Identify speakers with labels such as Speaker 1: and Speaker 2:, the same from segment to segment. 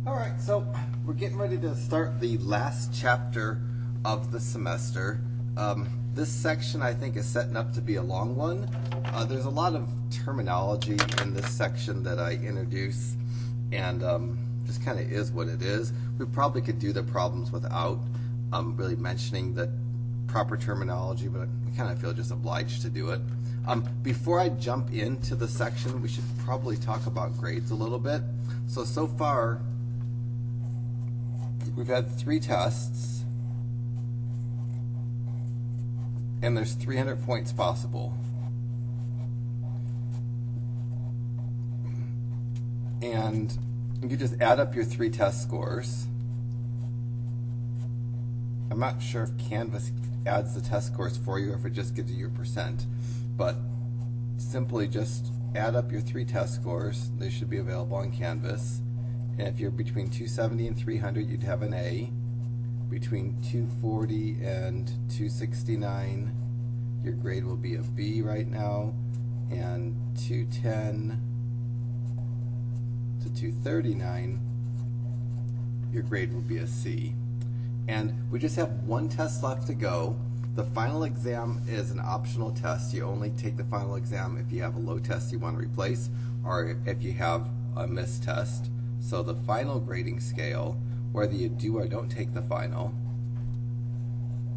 Speaker 1: All right, so we're getting ready to start the last chapter of the semester. This section I think is setting up to be a long one. There's a lot of terminology in this section that I introduce, and just kind of is what it is. We probably could do the problems without really mentioning the proper terminology, but I kind of feel just obliged to do it. Before I jump into the section, we should probably talk about grades a little bit. So far, we've had 3 tests, and there's 300 points possible. And you just add up your 3 test scores. I'm not sure if Canvas adds the test scores for you or if it just gives you your percent, but simply just add up your 3 test scores. They should be available on Canvas. And if you're between 270 and 300, you'd have an A. Between 240 and 269, your grade will be a B right now. And 210 to 239, your grade will be a C. And we just have 1 test left to go. The final exam is an optional test. You only take the final exam if you have a low test you want to replace or if you have a missed test. So the final grading scale, whether you do or don't take the final,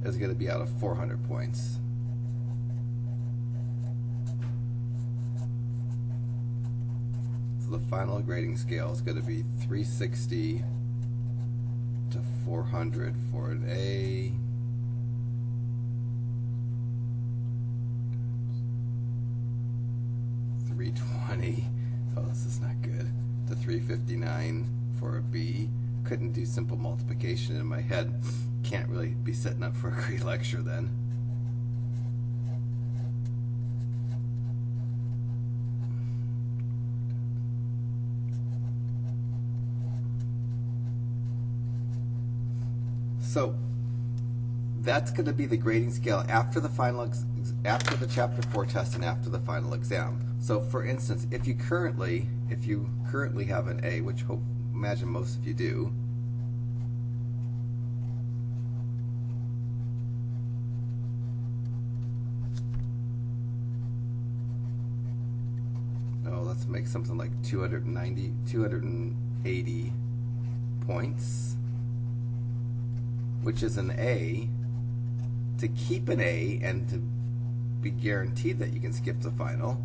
Speaker 1: is going to be out of 400 points. So the final grading scale is going to be 360 to 400 for an A. Oh, this is not good. To 359 for a B. Couldn't do simple multiplication in my head. Can't really be setting up for a great lecture then. So that's going to be the grading scale after the final, after the Chapter 4 test and after the final exam. So for instance, if you currently have an A, which imagine most of you do, let's make something like 280 points, which is an A. To keep an A and to be guaranteed that you can skip the final,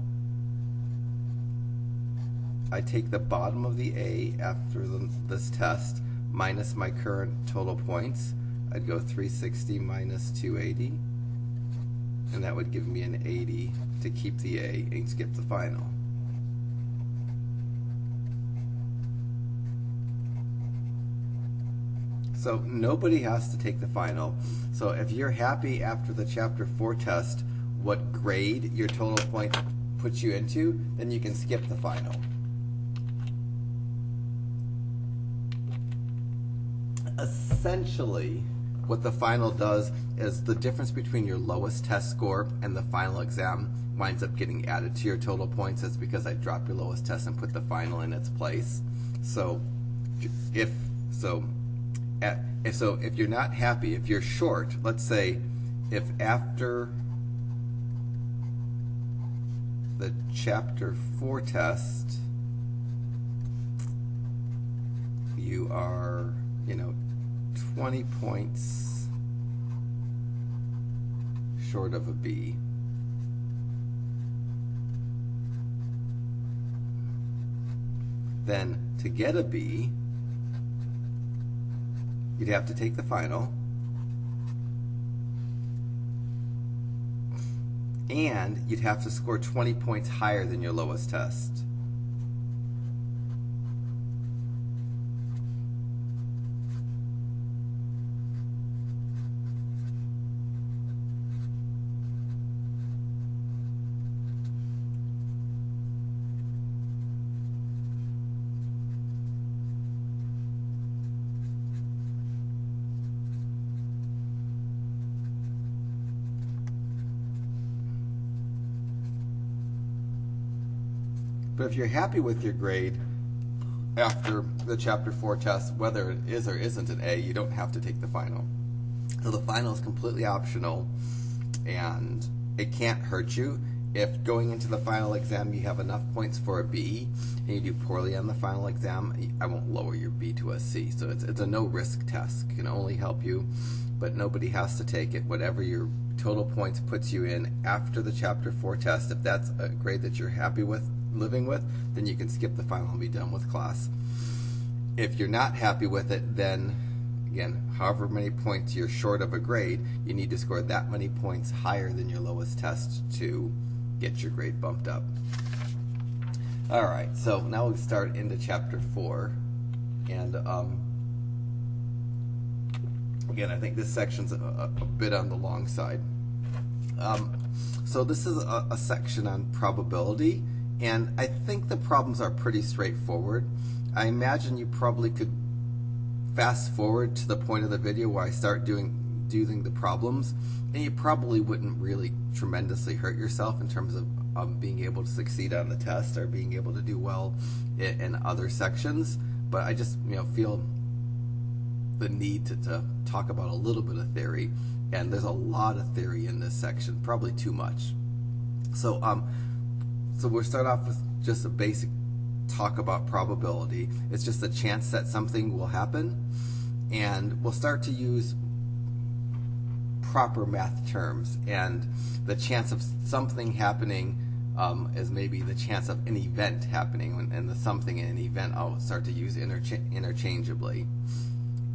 Speaker 1: I take the bottom of the A after this test minus my current total points. I'd go 360 minus 280, and that would give me an 80 to keep the A and skip the final. So nobody has to take the final. So if you're happy after the Chapter 4 test what grade your total point puts you into, then you can skip the final. Essentially, what the final does is the difference between your lowest test score and the final exam winds up getting added to your total points. That's because I dropped your lowest test and put the final in its place. So if you're not happy, if you're short, let's say if after the Chapter 4 test you are, 20 points short of a B, then to get a B, you'd have to take the final, and you'd have to score 20 points higher than your lowest test. But if you're happy with your grade, after the Chapter 4 test, whether it is or isn't an A, you don't have to take the final. So the final is completely optional, and it can't hurt you. If going into the final exam you have enough points for a B and you do poorly on the final exam, I won't lower your B to a C. So it's a no-risk test. It can only help you, but nobody has to take it. Whatever your total points puts you in after the Chapter 4 test, if that's a grade that you're happy with, living with, then you can skip the final and be done with class. If you're not happy with it, then again, however many points you're short of a grade, you need to score that many points higher than your lowest test to get your grade bumped up. Alright, so now we start into Chapter 4, and again, I think this section's a bit on the long side. So this is a section on probability, and I think the problems are pretty straightforward. I imagine you probably could fast forward to the point of the video where I start doing the problems, and you probably wouldn't really tremendously hurt yourself in terms of being able to succeed on the test or being able to do well in other sections. But I just feel the need to talk about a little bit of theory, and there's a lot of theory in this section, probably too much. So we'll start off with just a basic talk about probability. It's just a chance that something will happen, and we'll start to use proper math terms, and the chance of something happening is maybe the chance of an event happening, and the something and an event I'll start to use interchangeably.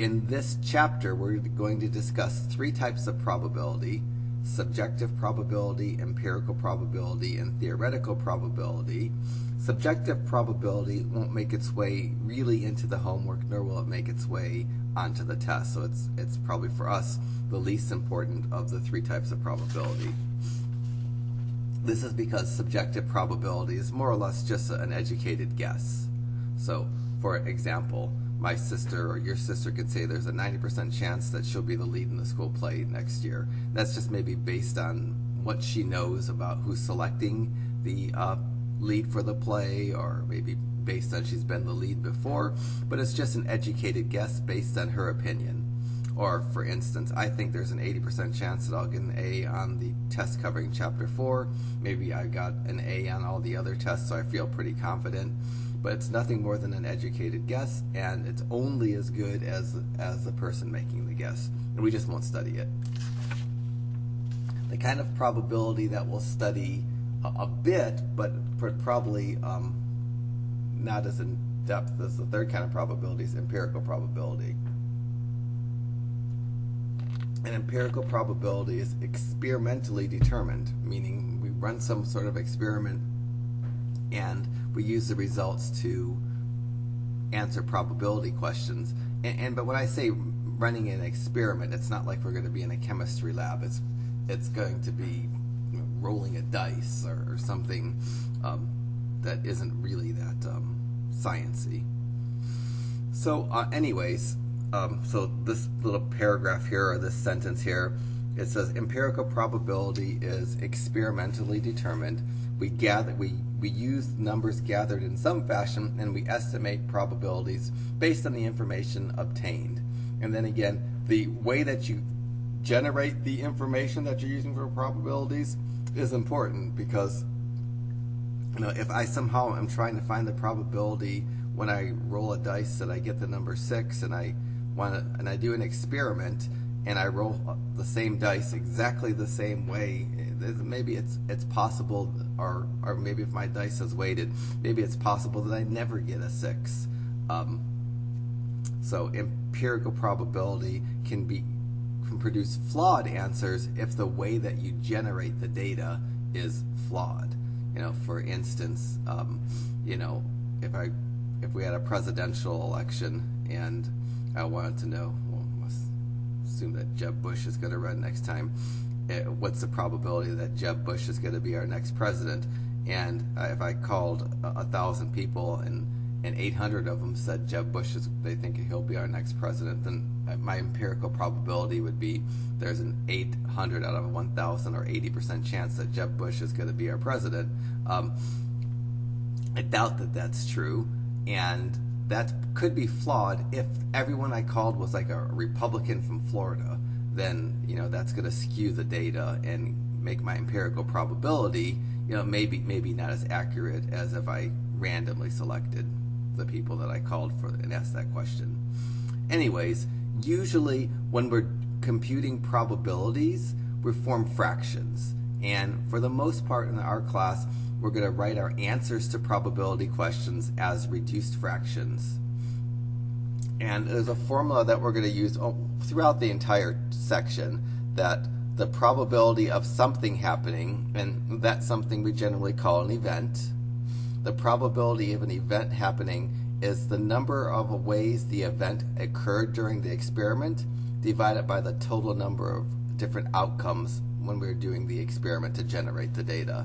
Speaker 1: In this chapter, we're going to discuss 3 types of probability: subjective probability, empirical probability, and theoretical probability. Subjective probability won't make its way really into the homework, nor will it make its way onto the test. So it's probably for us the least important of the 3 types of probability. This is because subjective probability is more or less just an educated guess. So, for example, my sister or your sister could say there's a 90% chance that she'll be the lead in the school play next year. That's just maybe based on what she knows about who's selecting the lead for the play, or maybe based on she's been the lead before, but it's just an educated guess based on her opinion. Or, for instance, I think there's an 80% chance that I'll get an A on the test covering Chapter 4. Maybe I got an A on all the other tests, so I feel pretty confident. But it's nothing more than an educated guess, and it's only as good as the person making the guess. And we just won't study it. The kind of probability that we'll study a bit, but probably not as in depth as the third kind of probability, is empirical probability. An empirical probability is experimentally determined, meaning we run some sort of experiment and we use the results to answer probability questions. But when I say running an experiment, it's not like we're going to be in a chemistry lab. It's going to be rolling a dice or something that isn't really that sciencey. So anyways, so this little paragraph here, or this sentence here, it says empirical probability is experimentally determined. We use numbers gathered in some fashion, and we estimate probabilities based on the information obtained. And then again, the way that you generate the information that you're using for probabilities is important, because if I somehow am trying to find the probability when I roll a dice that I get the number 6, and I do an experiment and I roll the same dice exactly the same way, maybe it's possible, or maybe if my dice is weighted, maybe it's possible that I never get a 6. So empirical probability can produce flawed answers if the way that you generate the data is flawed. For instance, if we had a presidential election and I wanted to know, well, let's assume that Jeb Bush is going to run next time. What's the probability that Jeb Bush is going to be our next president? And if I called 1,000 people and 800 of them said Jeb Bush they think he'll be our next president, then my empirical probability would be there's an 800 out of 1,000 or 80% chance that Jeb Bush is going to be our president. I doubt that that's true, and that could be flawed. If everyone I called was like a Republican from Florida, then that's going to skew the data and make my empirical probability maybe not as accurate as if I randomly selected the people that I called for and asked that question. Anyways, usually when we're computing probabilities, we form fractions, and for the most part in our class we're going to write our answers to probability questions as reduced fractions. And there's a formula that we're going to use throughout the entire section, that the probability of something happening, and that's something we generally call an event. The probability of an event happening is the number of ways the event occurred during the experiment divided by the total number of different outcomes when we were doing the experiment to generate the data.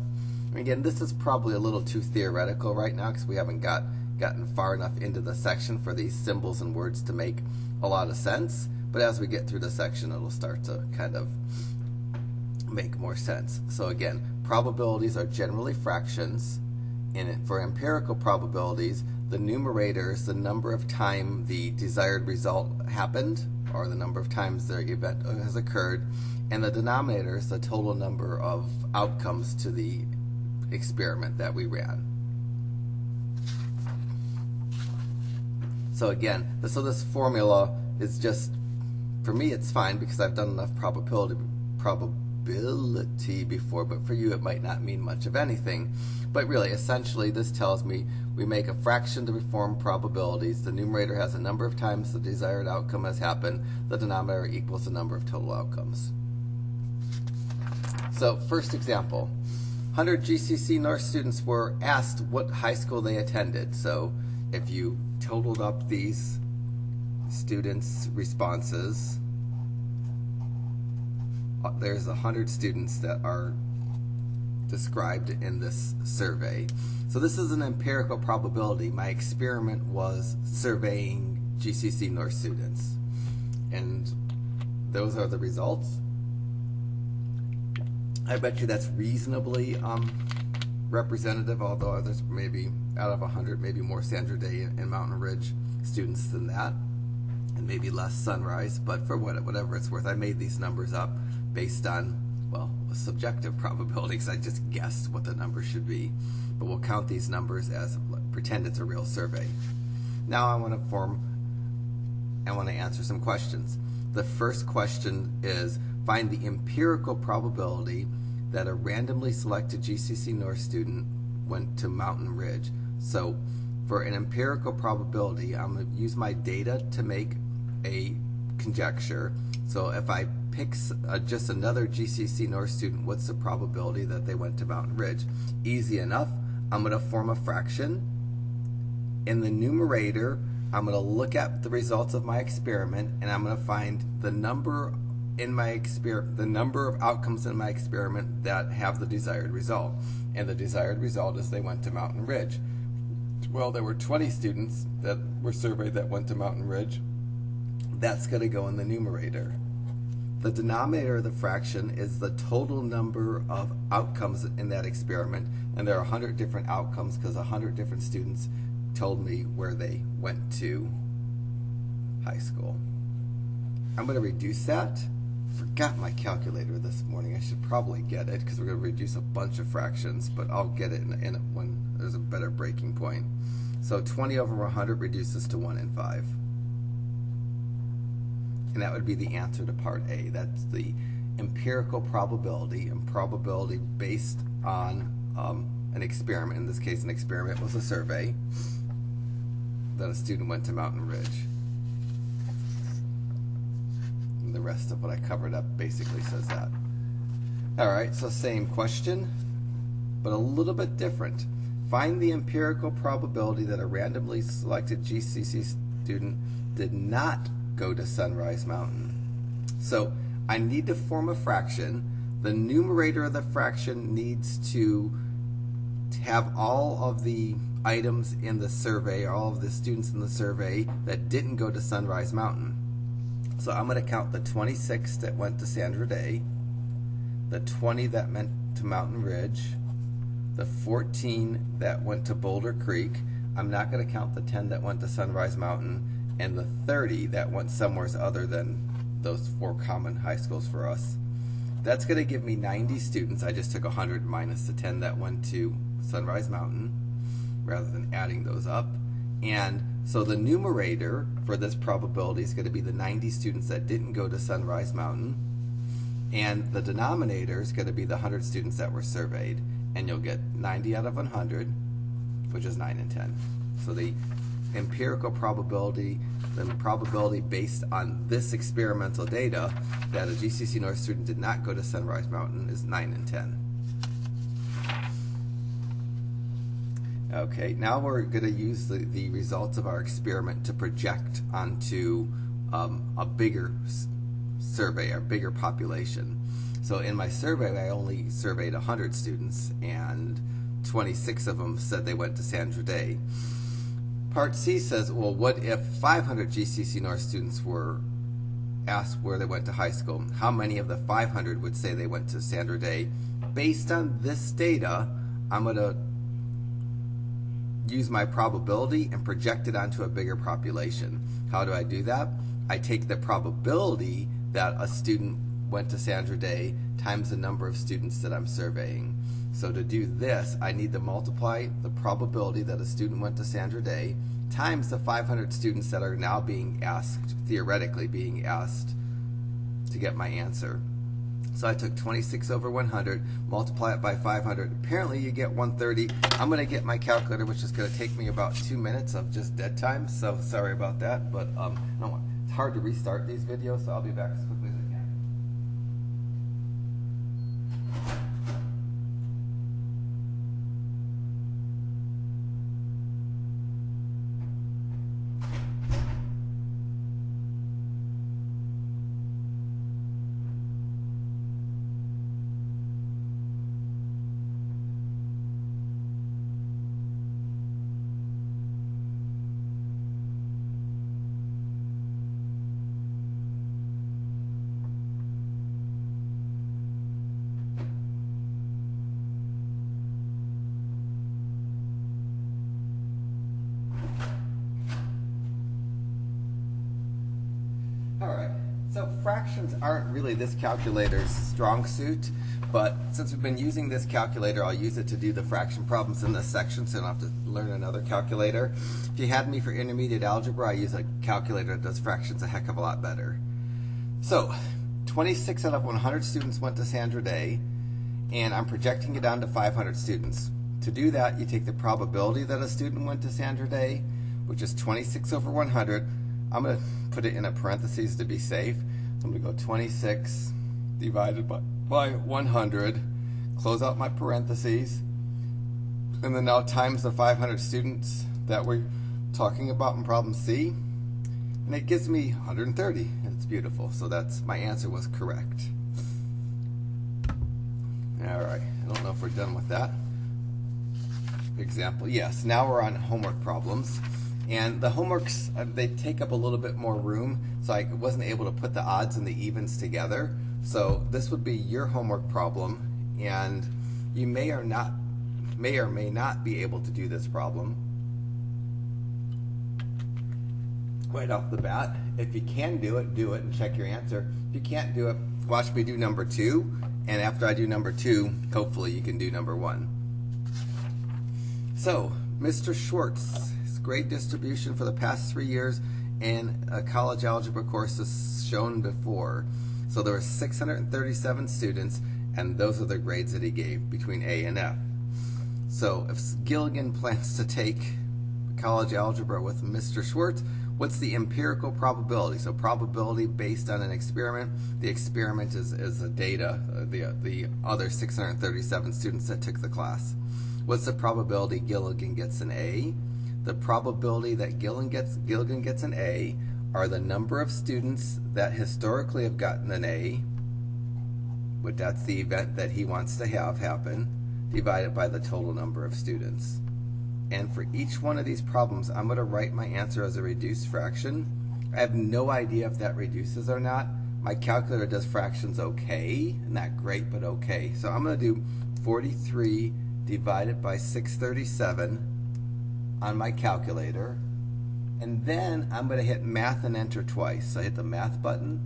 Speaker 1: Again, this is probably a little too theoretical right now because we haven't gotten far enough into the section for these symbols and words to make a lot of sense. But as we get through the section, it'll start to kind of make more sense. So again, probabilities are generally fractions. For empirical probabilities, the numerator is the number of times the desired result happened, or the number of times the event has occurred, and the denominator is the total number of outcomes to the experiment that we ran. So again, this formula is just, for me it's fine because I've done enough probability before, but for you it might not mean much of anything. But really, essentially, this tells me we make a fraction to form probabilities. The numerator has a number of times the desired outcome has happened. The denominator equals the number of total outcomes. So, first example, 100 GCC North students were asked what high school they attended. So, if you totaled up these students' responses, there's 100 students that are described in this survey. So this is an empirical probability. My experiment was surveying GCC North students, and those are the results. I bet you that's reasonably representative, although there's maybe out of 100, maybe more Sandra Day and Mountain Ridge students than that, and maybe less Sunrise. But for whatever it's worth, I made these numbers up based on, well, a subjective probability because I just guessed what the number should be. But we'll count these numbers as, pretend it's a real survey. Now I want to answer some questions. The first question is, find the empirical probability that a randomly selected GCC North student went to Mountain Ridge. So for an empirical probability, I'm going to use my data to make a conjecture. So if I pick just another GCC North student, what's the probability that they went to Mountain Ridge? Easy enough. I'm going to form a fraction. In the numerator, I'm going to look at the results of my experiment, and I'm going to find the number in my experiment, the number of outcomes in my experiment that have the desired result. And the desired result is they went to Mountain Ridge. Well, there were 20 students that were surveyed that went to Mountain Ridge. That's going to go in the numerator. The denominator of the fraction is the total number of outcomes in that experiment, and there are 100 different outcomes because 100 different students told me where they went to high school. I'm going to reduce that. Forgot my calculator this morning. I should probably get it because we're going to reduce a bunch of fractions, but I'll get it in when there's a better breaking point. So 20 over 100 reduces to 1 in 5. And that would be the answer to part A. That's the empirical probability, and probability based on an experiment. In this case, an experiment was a survey that a student went to Mountain Ridge. And the rest of what I covered up basically says that. Alright, so same question, but a little bit different. Find the empirical probability that a randomly selected GCC student did not go to Sunrise Mountain. So I need to form a fraction. The numerator of the fraction needs to have all of the items in the survey, or all of the students in the survey that didn't go to Sunrise Mountain. So I'm going to count the 26 that went to Sandra Day, the 20 that went to Mountain Ridge, the 14 that went to Boulder Creek. I'm not going to count the 10 that went to Sunrise Mountain and the 30 that went somewhere other than those 4 common high schools for us. That's going to give me 90 students. I just took 100 minus the 10 that went to Sunrise Mountain rather than adding those up. And so the numerator for this probability is going to be the 90 students that didn't go to Sunrise Mountain, and the denominator is going to be the 100 students that were surveyed, and you'll get 90 out of 100, which is 9 and 10. So the empirical probability, the probability based on this experimental data that a GCC North student did not go to Sunrise Mountain is 9 and 10. Okay, now we're going to use the results of our experiment to project onto a bigger survey, a bigger population. So in my survey, I only surveyed 100 students, and 26 of them said they went to Sandra Day. Part C says, well, what if 500 GCC North students were asked where they went to high school? How many of the 500 would say they went to Sandra Day? Based on this data, I'm going to use my probability and project it onto a bigger population. How do I do that? I take the probability that a student went to Sandra Day times the number of students that I'm surveying. So to do this, I need to multiply the probability that a student went to Sandra Day times the 500 students that are now being asked, theoretically being asked, to get my answer. So I took 26 over 100, multiply it by 500. Apparently you get 130. I'm going to get my calculator, which is going to take me about 2 minutes of just dead time. So sorry about that, but no, it's hard to restart these videos, so I'll be back as quickly as I can. Alright, so fractions aren't really this calculator's strong suit, but since we've been using this calculator, I'll use it to do the fraction problems in this section, so I don't have to learn another calculator. If you had me for intermediate algebra, I use a calculator that does fractions a heck of a lot better. So, 26 out of 100 students went to Sandra Day, and I'm projecting it down to 500 students. To do that, you take the probability that a student went to Sandra Day, which is 26 over 100. I'm going to put it in a parentheses to be safe. So I'm going to go 26 divided by 100, close out my parentheses, and then now times the 500 students that we're talking about in problem C, and it gives me 130. It's beautiful. So that's my answer was correct. All right, I don't know if we're done with that example. Yes, now we're on homework problems. And the homeworks, they take up a little bit more room, so I wasn't able to put the odds and the evens together. So this would be your homework problem, and you may or may not be able to do this problem right off the bat. If you can do it and check your answer. If you can't do it, watch me do number 2, and after I do number 2, hopefully you can do number 1. So, Mr. Schwartz, grade distribution for the past 3 years in a college algebra course is shown before. So there were 637 students, and those are the grades that he gave between A and F. So if Gilligan plans to take college algebra with Mr. Schwartz, what's the empirical probability? So probability based on an experiment. The experiment is the data, the other 637 students that took the class. What's the probability Gilligan gets an A? The probability that Gilligan gets an A are the number of students that historically have gotten an A, but that's the event that he wants to have happen, divided by the total number of students. And for each one of these problems, I'm going to write my answer as a reduced fraction. I have no idea if that reduces or not. My calculator does fractions okay, not great, but okay. So I'm going to do 43 divided by 637 on my calculator, and then I'm going to hit math and enter twice. So I hit the math button,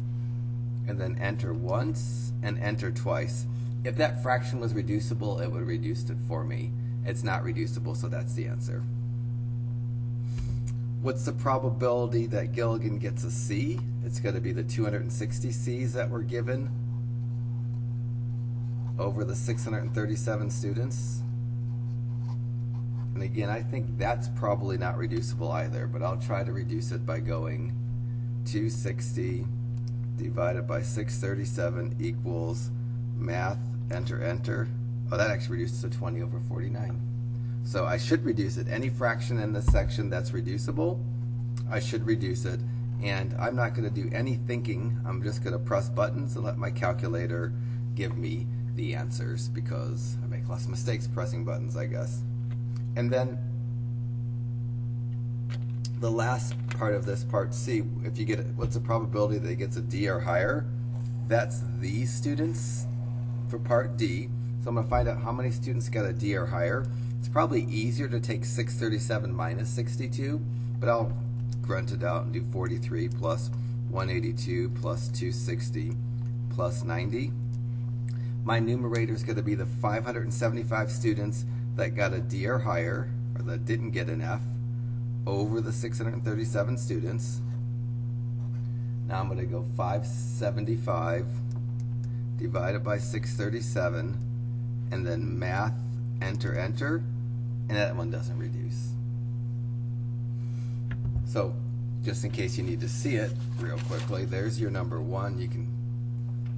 Speaker 1: and then enter once, and enter twice. If that fraction was reducible, it would have reduced it for me. It's not reducible, so that's the answer. What's the probability that Gilligan gets a C? It's going to be the 260 C's that were given over the 637 students. And again, I think that's probably not reducible either, but I'll try to reduce it by going 260 divided by 637 equals math, enter, enter. Oh, that actually reduces to 20 over 49. So I should reduce it. Any fraction in this section that's reducible, I should reduce it. And I'm not going to do any thinking. I'm just going to press buttons and let my calculator give me the answers, because I make less mistakes pressing buttons, I guess. And then the last part of this, part C, if you get what's the probability that it gets a D or higher? That's these students for part D. So I'm going to find out how many students got a D or higher. It's probably easier to take 637 minus 62, but I'll grunt it out and do 43 plus 182 plus 260 plus 90. My numerator is going to be the 575 students that got a D or higher, or that didn't get an F, over the 637 students. Now I'm going to go 575 divided by 637, and then math, enter, enter, and that one doesn't reduce. So just in case you need to see it real quickly, there's your number 1. You can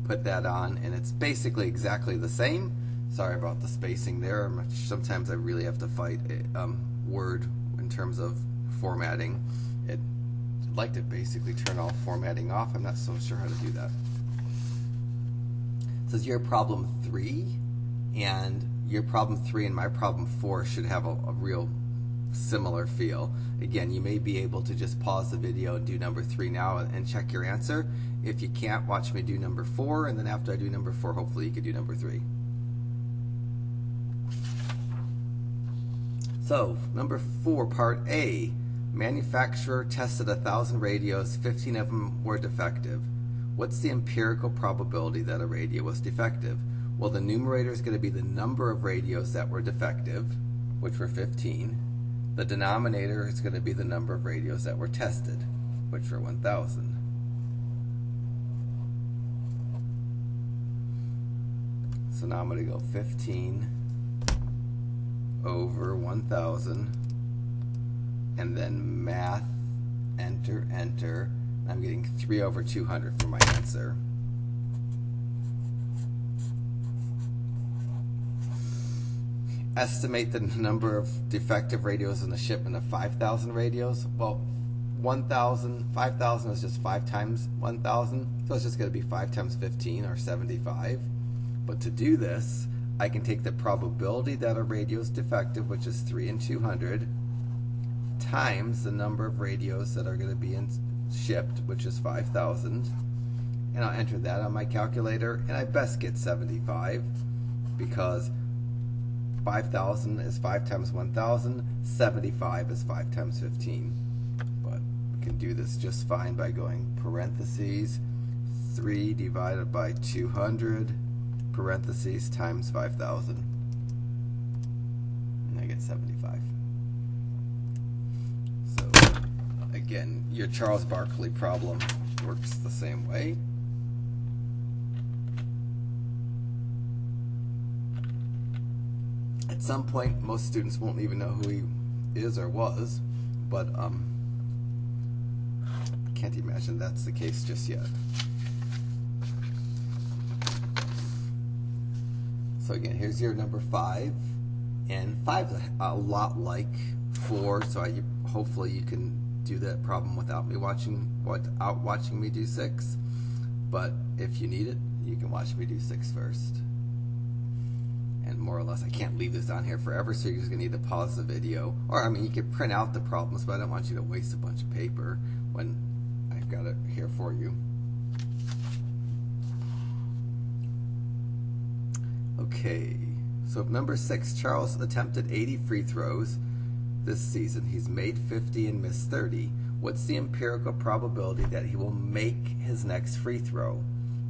Speaker 1: put that on, and it's basically exactly the same. Sorry about the spacing there. Sometimes I really have to fight Word in terms of formatting. I'd like to basically turn all formatting off. I'm not so sure how to do that. It says your problem 3, and your problem 3 and my problem 4 should have a real similar feel. Again, you may be able to just pause the video and do number 3 now and check your answer. If you can't, watch me do number 4, and then after I do number 4, hopefully you can do number 3. So, number 4, part A. Manufacturer tested 1,000 radios, 15 of them were defective. What's the empirical probability that a radio was defective? Well, the numerator is going to be the number of radios that were defective, which were 15. The denominator is going to be the number of radios that were tested, which were 1,000. So now I'm going to go 15 over 1,000, and then math, enter, enter. I'm getting 3 over 200 for my answer. Estimate the number of defective radios in a shipment of 5,000 radios. Well, 5,000 is just 5 times 1,000, so it's just going to be 5 times 15, or 75. But to do this, I can take the probability that a radio is defective, which is 3 in 200, times the number of radios that are going to be shipped, which is 5,000, and I'll enter that on my calculator, and I best get 75, because 5,000 is 5 times 1,000, 75 is 5 times 15. But we can do this just fine by going parentheses 3 divided by 200 parentheses times 5,000, and I get 75. So again, your Charles Barkley problem works the same way. At some point, most students won't even know who he is or was, but can't imagine that's the case just yet. So again, here's your number 5, and 5 is a lot like 4, so hopefully you can do that problem without watching me do 6. But if you need it, you can watch me do 6 first. And more or less, I can't leave this on here forever, so you're just going to need to pause the video. Or, I mean, you can print out the problems, but I don't want you to waste a bunch of paper when I've got it here for you. Okay, so number 6, Charles attempted 80 free throws this season. He's made 50 and missed 30. What's the empirical probability that he will make his next free throw?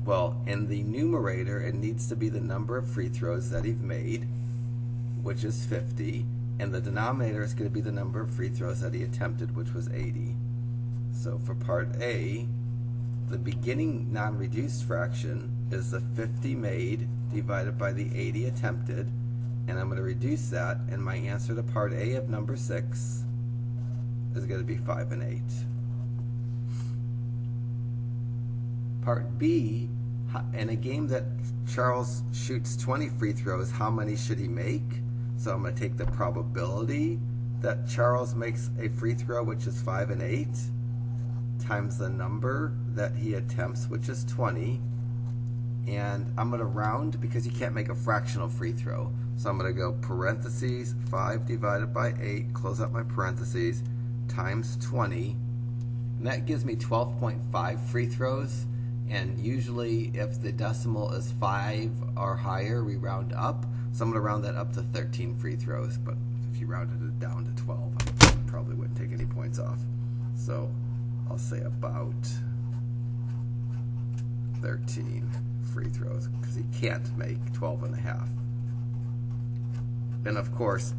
Speaker 1: Well, in the numerator, it needs to be the number of free throws that he's made, which is 50, and the denominator is going to be the number of free throws that he attempted, which was 80. So for part A, the beginning non-reduced fraction is the 50 made divided by the 80 attempted, and I'm going to reduce that, and my answer to part A of number 6 is going to be 5 and 8. Part B, in a game that Charles shoots 20 free throws, how many should he make? So I'm going to take the probability that Charles makes a free throw, which is 5 and 8, times the number that he attempts, which is 20, and I'm going to round because he can't make a fractional free throw. So I'm going to go parentheses 5 divided by 8, close up my parentheses, times 20, and that gives me 12.5 free throws. And usually if the decimal is 5 or higher, we round up. So I'm going to round that up to 13 free throws, but if you rounded it down to 12, I probably wouldn't take any points off. So I'll say about 13 free throws, because he can't make 12 and a half. And of course,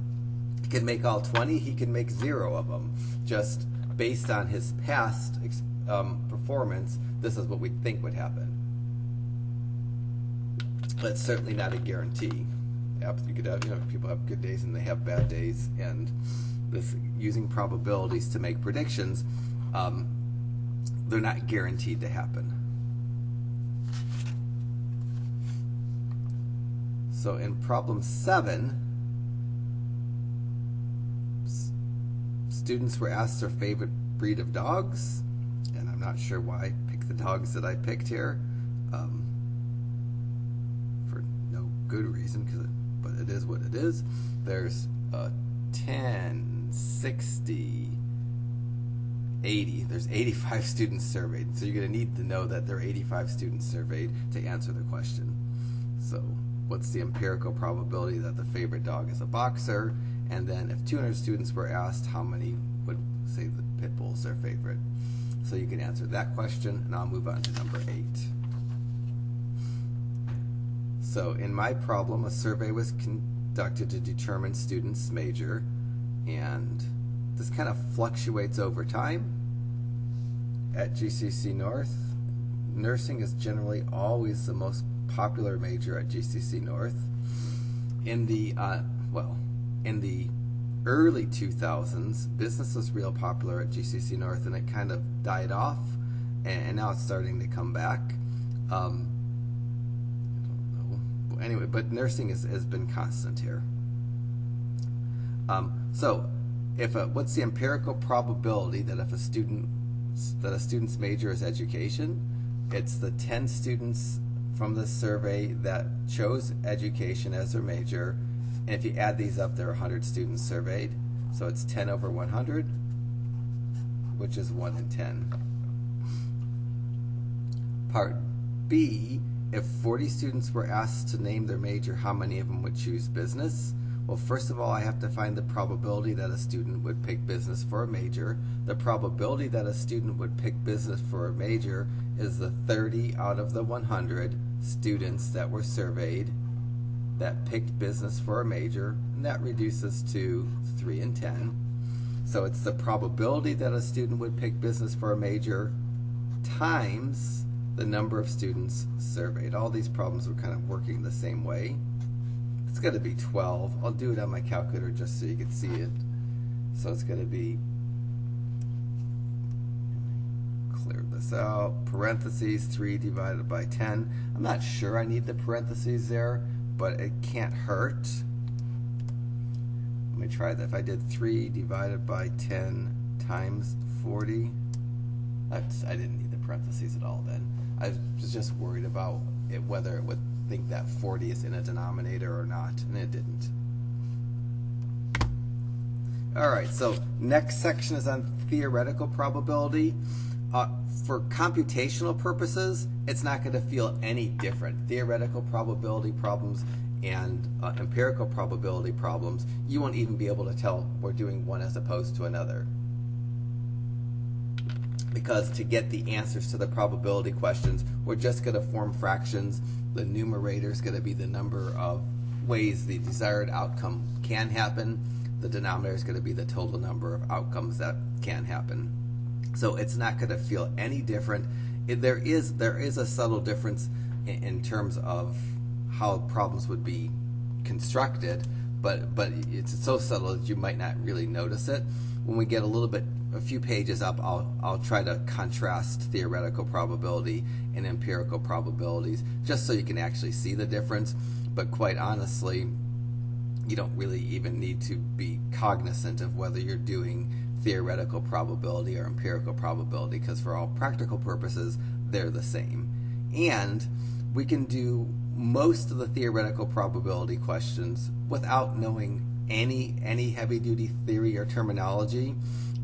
Speaker 1: he can make all 20, he can make 0 of them. Just based on his past performance, this is what we think would happen. But it's certainly not a guarantee. You could have, people have good days and they have bad days, and this using probabilities to make predictions, they're not guaranteed to happen. So in problem 7, students were asked their favorite breed of dogs, and I'm not sure why I picked the dogs that I picked here, for no good reason, but it is what it is. There's 10, 60, 80. There's 85 students surveyed, so you're going to need to know that there are 85 students surveyed to answer the question. So what's the empirical probability that the favorite dog is a boxer? And then if 200 students were asked, how many would say the pit bull's their favorite? So you can answer that question, and I'll move on to number 8. So in my problem, a survey was conducted to determine students' major, and this kind of fluctuates over time. At GCC North, nursing is generally always the most popular major at GCC North. In the in the early 2000s, business was real popular at GCC North, and it kind of died off, and now it's starting to come back. I don't know. Anyway, but nursing has been constant here. So, what's the empirical probability that if a student's major is education? It's the 10 students from the survey that chose education as their major. And if you add these up, there are 100 students surveyed. So it's 10 over 100, which is 1 in 10. Part B, if 40 students were asked to name their major, how many of them would choose business? Well, first of all, I have to find the probability that a student would pick business for a major. The probability that a student would pick business for a major is the 30 out of the 100 students that were surveyed that picked business for a major, and that reduces to 3 in 10. So it's the probability that a student would pick business for a major times the number of students surveyed. All these problems are kind of working the same way. It's going to be 12. I'll do it on my calculator just so you can see it. So it's going to be, clear this out, parentheses 3 divided by 10. I'm not sure I need the parentheses there, but it can't hurt. Let me try that. If I did 3 divided by 10 times 40, I didn't need the parentheses at all then. I was just worried about whether it would think that 40 is in a denominator or not, and it didn't. All right, so next section is on theoretical probability. For computational purposes, it's not going to feel any different. Theoretical probability problems, and empirical probability problems, you won't even be able to tell we're doing one as opposed to another. Because to get the answers to the probability questions, we're just going to form fractions. The numerator is going to be the number of ways the desired outcome can happen. The denominator is going to be the total number of outcomes that can happen. So it's not going to feel any different. There is a subtle difference in terms of how problems would be constructed, but it's so subtle that you might not really notice it. When we get a few pages up, I'll try to contrast theoretical probability and empirical probabilities, just so you can actually see the difference. But quite honestly, you don't really even need to be cognizant of whether you're doing theoretical probability or empirical probability, because for all practical purposes, they're the same. And we can do most of the theoretical probability questions without knowing any heavy-duty theory or terminology.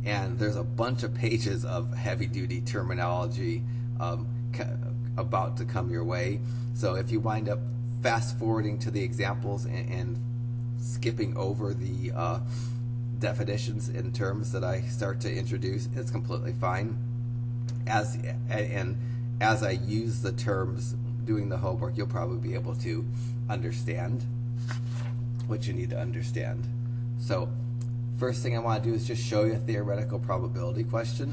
Speaker 1: And there's a bunch of pages of heavy-duty terminology about to come your way. So if you wind up fast-forwarding to the examples and skipping over the definitions and terms that I start to introduce, it's completely fine. As I use the terms doing the homework, you'll probably be able to understand what you need to understand. So first thing I want to do is just show you a theoretical probability question.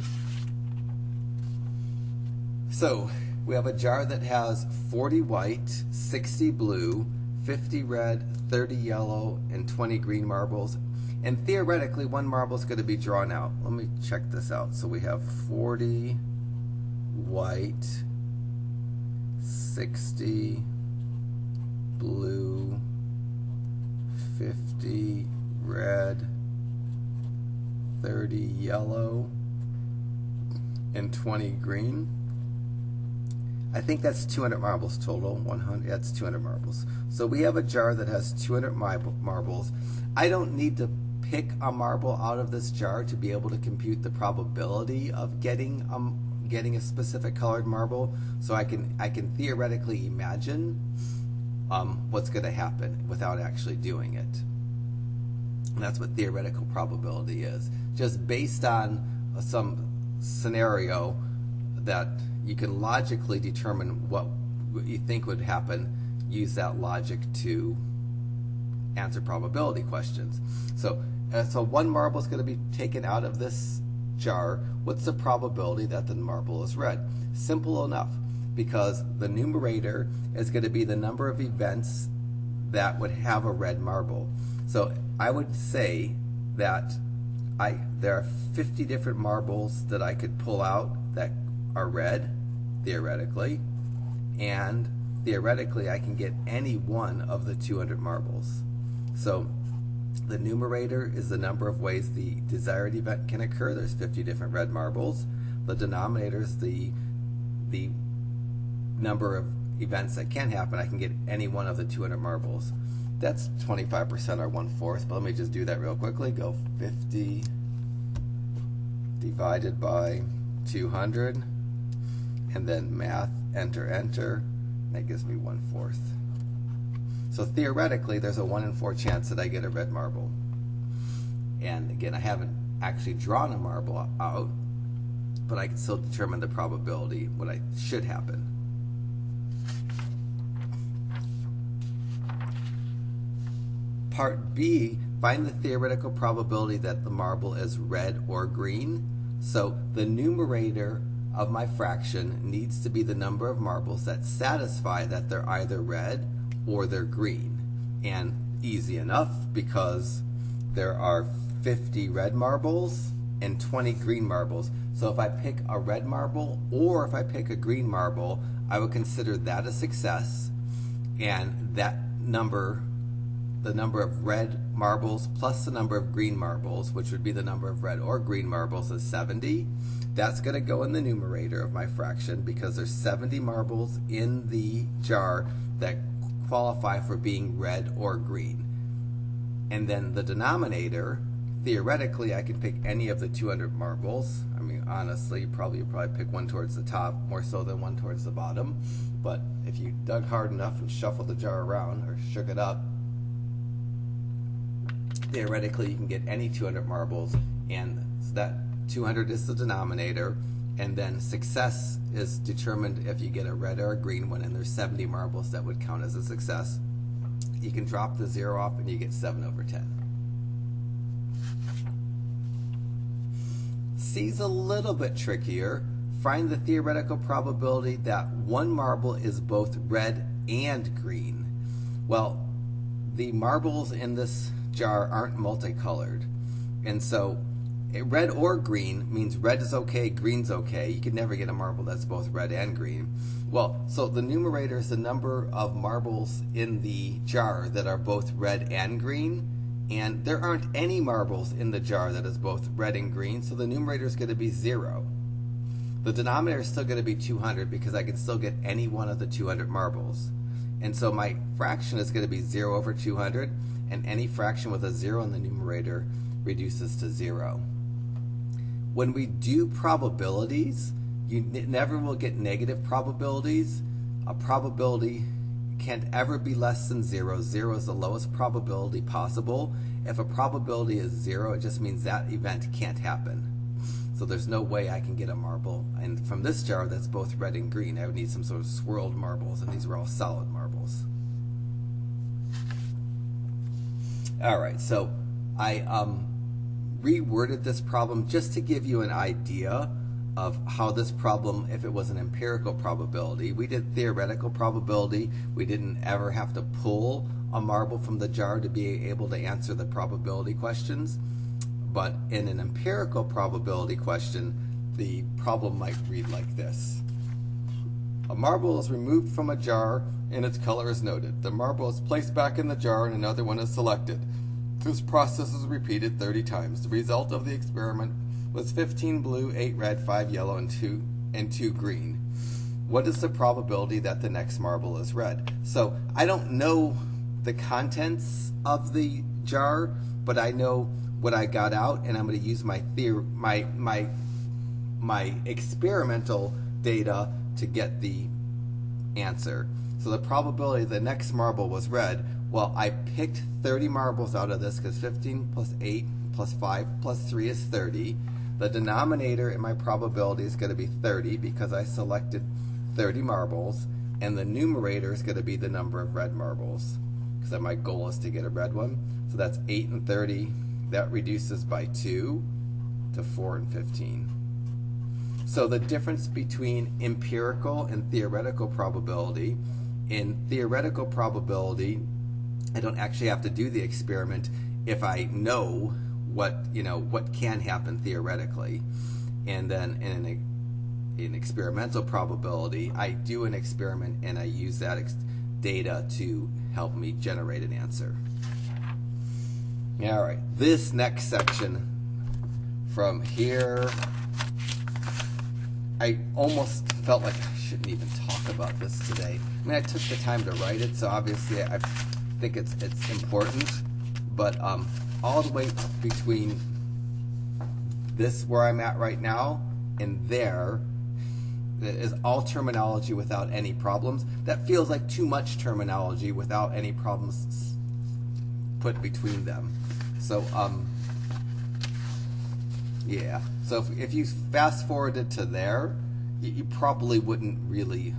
Speaker 1: So we have a jar that has 40 white, 60 blue, 50 red, 30 yellow, and 20 green marbles. And theoretically, one marble is going to be drawn out. Let me check this out. So we have 40 white, 60 blue, 50 red, 30 yellow, and 20 green. I think that's 200 marbles total. 100, that's 200 marbles. So we have a jar that has 200 marbles. I don't need to pick a marble out of this jar to be able to compute the probability of getting a specific colored marble. So I can theoretically imagine what's going to happen without actually doing it. And that's what theoretical probability is. Just based on some scenario that you can logically determine what you think would happen, use that logic to answer probability questions. So one marble is going to be taken out of this jar. What's the probability that the marble is red? Simple enough, because the numerator is going to be the number of events that would have a red marble. So I would say that there are 50 different marbles that I could pull out that are red, theoretically, and theoretically I can get any one of the 200 marbles. So the numerator is the number of ways the desired event can occur. There's 50 different red marbles. The denominator is the number of events that can happen. I can get any one of the 200 marbles. That's 25% or 1/4, but let me just do that real quickly. Go 50 divided by 200, and then math, enter. That gives me 1/4. So theoretically, there's a 1 in 4 chance that I get a red marble. And again, I haven't actually drawn a marble out, but I can still determine the probability, what should happen. Part B, find the theoretical probability that the marble is red or green. So the numerator of my fraction needs to be the number of marbles that satisfy that they're either red or they're green. And easy enough, because there are 50 red marbles and 20 green marbles. So if I pick a red marble or if I pick a green marble, I would consider that a success. And that number, the number of red marbles plus the number of green marbles, which would be the number of red or green marbles, is 70. That's going to go in the numerator of my fraction, because there's 70 marbles in the jar that qualify for being red or green. And then the denominator, theoretically, I can pick any of the 200 marbles. I mean, honestly, you'd probably pick one towards the top more so than one towards the bottom. But if you dug hard enough and shuffled the jar around or shook it up, theoretically you can get any 200 marbles, and so that 200 is the denominator, and then success is determined if you get a red or a green one, and there's 70 marbles that would count as a success. You can drop the 0 off and you get 7 over 10. C's a little bit trickier. Find the theoretical probability that one marble is both red and green. Well, the marbles in this jar aren't multicolored, and so red or green means red is okay, green's okay. You can never get a marble that's both red and green. Well, so the numerator is the number of marbles in the jar that are both red and green, and there aren't any marbles in the jar that is both red and green, so the numerator is going to be 0. The denominator is still going to be 200 because I can still get any one of the 200 marbles. And so my fraction is going to be 0 over 200, and any fraction with a 0 in the numerator reduces to 0. When we do probabilities, you never will get negative probabilities. A probability can't ever be less than 0. 0 is the lowest probability possible. If a probability is 0, it just means that event can't happen. So there's no way I can get a marble. And from this jar that's both red and green, I would need some sort of swirled marbles, and these were all solid marbles. Alright, so I reworded this problem just to give you an idea of how this problem, if it was an empirical probability. We did theoretical probability. We didn't ever have to pull a marble from the jar to be able to answer the probability questions. But in an empirical probability question, the problem might read like this. A marble is removed from a jar and its color is noted. The marble is placed back in the jar and another one is selected. This process is repeated 30 times. The result of the experiment was 15 blue, 8 red, 5 yellow, and 2 green. What is the probability that the next marble is red? So I don't know the contents of the jar, but I know what I got out, and I'm going to use my experimental data to get the answer. So the probability the next marble was red, well, I picked 30 marbles out of this because 15 plus 8 plus 5 plus 3 is 30. The denominator in my probability is going to be 30 because I selected 30 marbles, and the numerator is going to be the number of red marbles because my goal is to get a red one. So that's 8 and 30. That reduces by 2 to 4 and 15. So the difference between empirical and theoretical probability, in theoretical probability, I don't actually have to do the experiment if I know what can happen theoretically. And then in experimental probability, I do an experiment and I use that data to help me generate an answer. All right, this next section from here, I almost felt like I shouldn't even talk about this today. I mean, I took the time to write it, so obviously I think it's important, but all the way between this, where I'm at right now, and there is all terminology without any problems. That feels like too much terminology without any problems put between them. So, yeah. So if you fast forwarded to there, you probably wouldn't really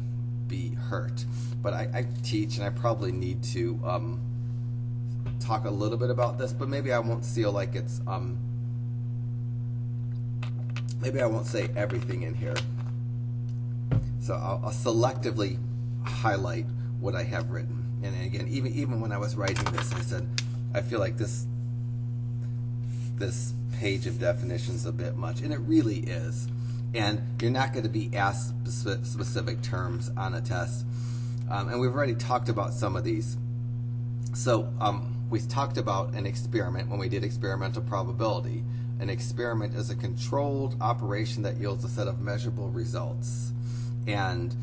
Speaker 1: be hurt. But I teach, and I probably need to talk a little bit about this, but maybe I won't feel like it's, maybe I won't say everything in here. So I'll selectively highlight what I have written. And again, even when I was writing this, I said, I feel like this page of definitions a bit much, and it really is. And you're not going to be asked specific terms on a test. And we've already talked about some of these. So we talked about an experiment when we did experimental probability. An experiment is a controlled operation that yields a set of measurable results. And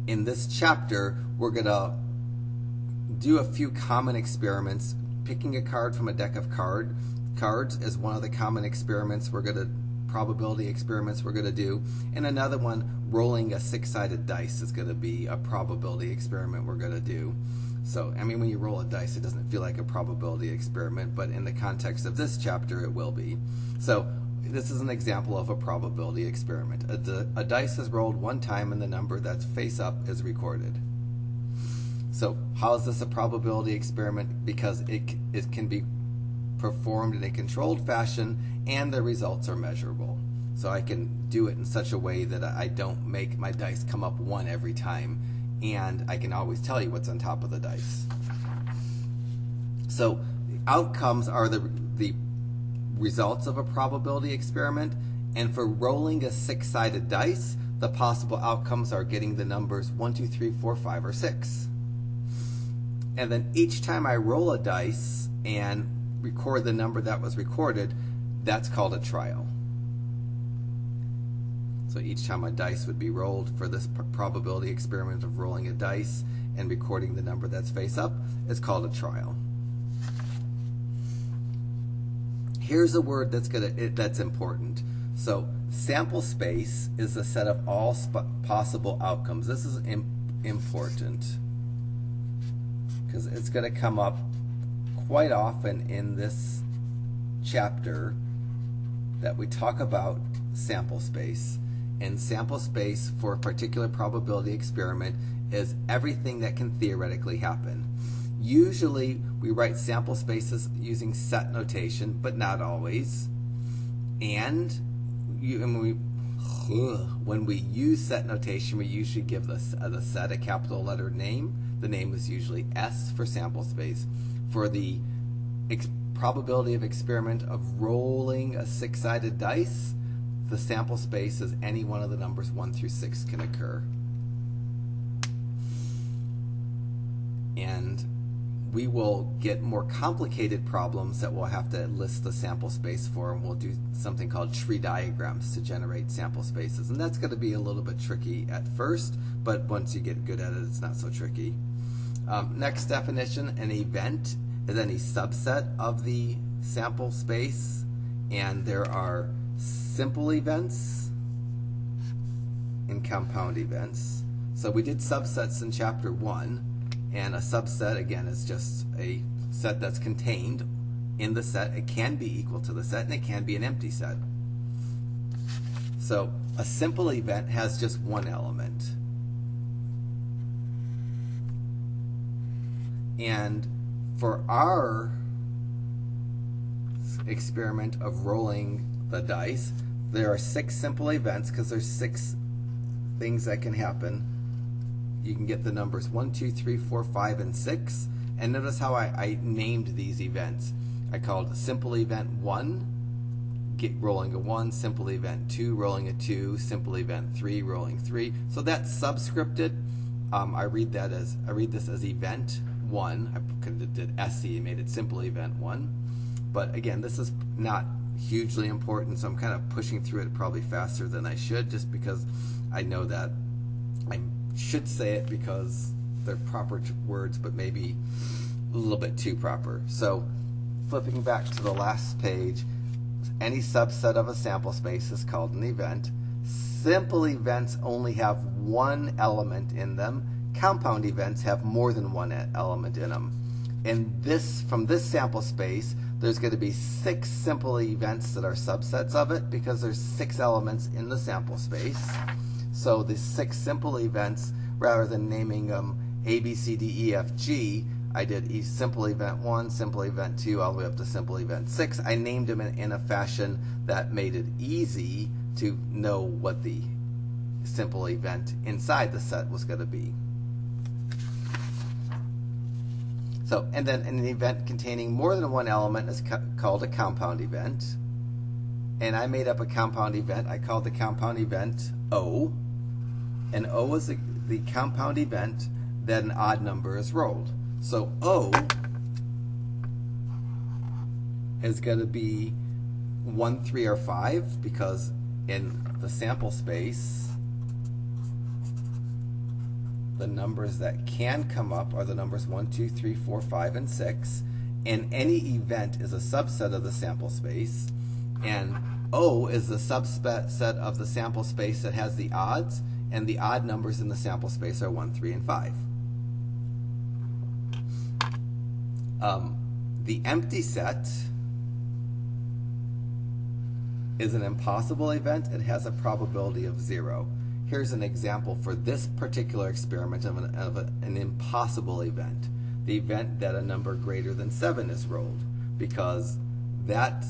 Speaker 1: in this chapter, we're going to do a few common experiments, picking a card from a deck of cards cards is one of the common experiments probability experiments we're going to do, and another one, rolling a six-sided dice, is going to be a probability experiment we're going to do. So, I mean, when you roll a dice, it doesn't feel like a probability experiment, but in the context of this chapter, it will be. So, this is an example of a probability experiment. A dice is rolled one time and the number that's face up is recorded. So, how is this a probability experiment? Because it can be performed in a controlled fashion and the results are measurable. So I can do it in such a way that I don't make my dice come up one every time, and I can always tell you what's on top of the dice. So outcomes are the results of a probability experiment, and for rolling a six-sided dice, the possible outcomes are getting the numbers 1, 2, 3, 4, 5, or 6. And then each time I roll a dice and record the number that was recorded, that's called a trial. So each time a dice would be rolled for this probability experiment of rolling a dice and recording the number that's face up is called a trial. Here's a word that's important. So sample space is the set of all possible outcomes. This is important because it's going to come up quite often in this chapter that we talk about sample space. And sample space for a particular probability experiment is everything that can theoretically happen. Usually we write sample spaces using set notation, but not always. And when we use set notation, we usually give the set a capital letter name. The name is usually S for sample space. For the probability of experiment of rolling a six-sided dice, the sample space is any one of the numbers 1 through 6 can occur. And we will get more complicated problems that we'll have to list the sample space for, and we'll do something called tree diagrams to generate sample spaces. And that's going to be a little bit tricky at first, but once you get good at it, it's not so tricky. Next definition, an event is any subset of the sample space, and there are simple events and compound events. So we did subsets in chapter 1, and a subset, again, is just a set that's contained in the set. It can be equal to the set, and it can be an empty set. So a simple event has just one element. And for our experiment of rolling the dice, there are 6 simple events because there's 6 things that can happen. You can get the numbers 1, 2, 3, 4, 5, and 6. And notice how I named these events. I called simple event 1, rolling a 1, simple event 2, rolling a 2, simple event 3, rolling 3. So that's subscripted. I read this as event 1. I could have did SE and made it simple event 1. But again, this is not hugely important, so I'm kind of pushing through it probably faster than I should, just because I know that I should say it because they're proper words, but maybe a little bit too proper. So flipping back to the last page, any subset of a sample space is called an event. Simple events only have one element in them. Compound events have more than one element in them. And from this sample space, there's going to be 6 simple events that are subsets of it because there's 6 elements in the sample space. So the 6 simple events, rather than naming them A, B, C, D, E, F, G, I did simple event 1, simple event 2, all the way up to simple event 6. I named them in a fashion that made it easy to know what the simple event inside the set was going to be. So, and then an event containing more than one element is called a compound event. And I made up a compound event. I called the compound event O. And O is the compound event that an odd number is rolled. So O is going to be 1, 3, or 5, because in the sample space, the numbers that can come up are the numbers 1, 2, 3, 4, 5, and 6. and any event is a subset of the sample space, and O is the subset of the sample space that has the odds, and the odd numbers in the sample space are 1, 3, and 5. The empty set is an impossible event. It has a probability of 0. Here's an example for this particular experiment of an impossible event. The event that a number greater than 7 is rolled, because that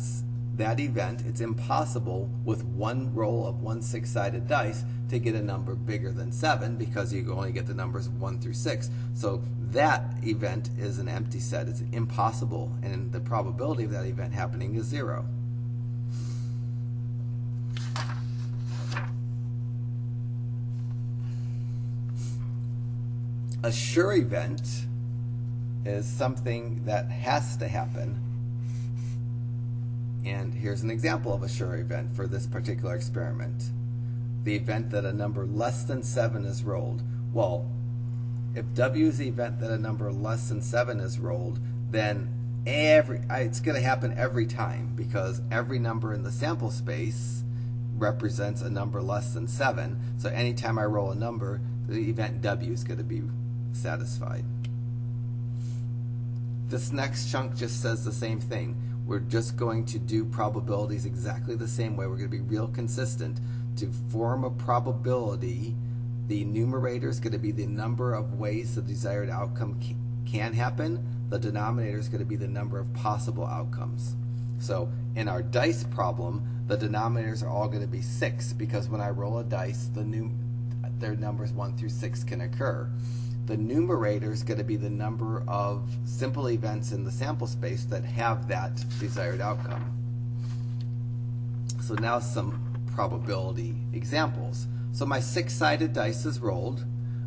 Speaker 1: event, it's impossible with one roll of one 6-sided dice to get a number bigger than 7, because you only get the numbers 1 through 6. So that event is an empty set. It's impossible, and the probability of that event happening is 0. A sure event is something that has to happen. And here's an example of a sure event for this particular experiment. The event that a number less than 7 is rolled. Well, if W is the event that a number less than 7 is rolled, then it's going to happen every time, because every number in the sample space represents a number less than 7. So anytime I roll a number, the event W is going to be satisfied. This next chunk just says the same thing. We're just going to do probabilities exactly the same way. We're going to be real consistent. To form a probability, the numerator is going to be the number of ways the desired outcome can happen. The denominator is going to be the number of possible outcomes. So in our dice problem, the denominators are all going to be 6, because when I roll a dice, their numbers 1 through 6 can occur. The numerator is going to be the number of simple events in the sample space that have that desired outcome. So now some probability examples. So my 6-sided dice is rolled.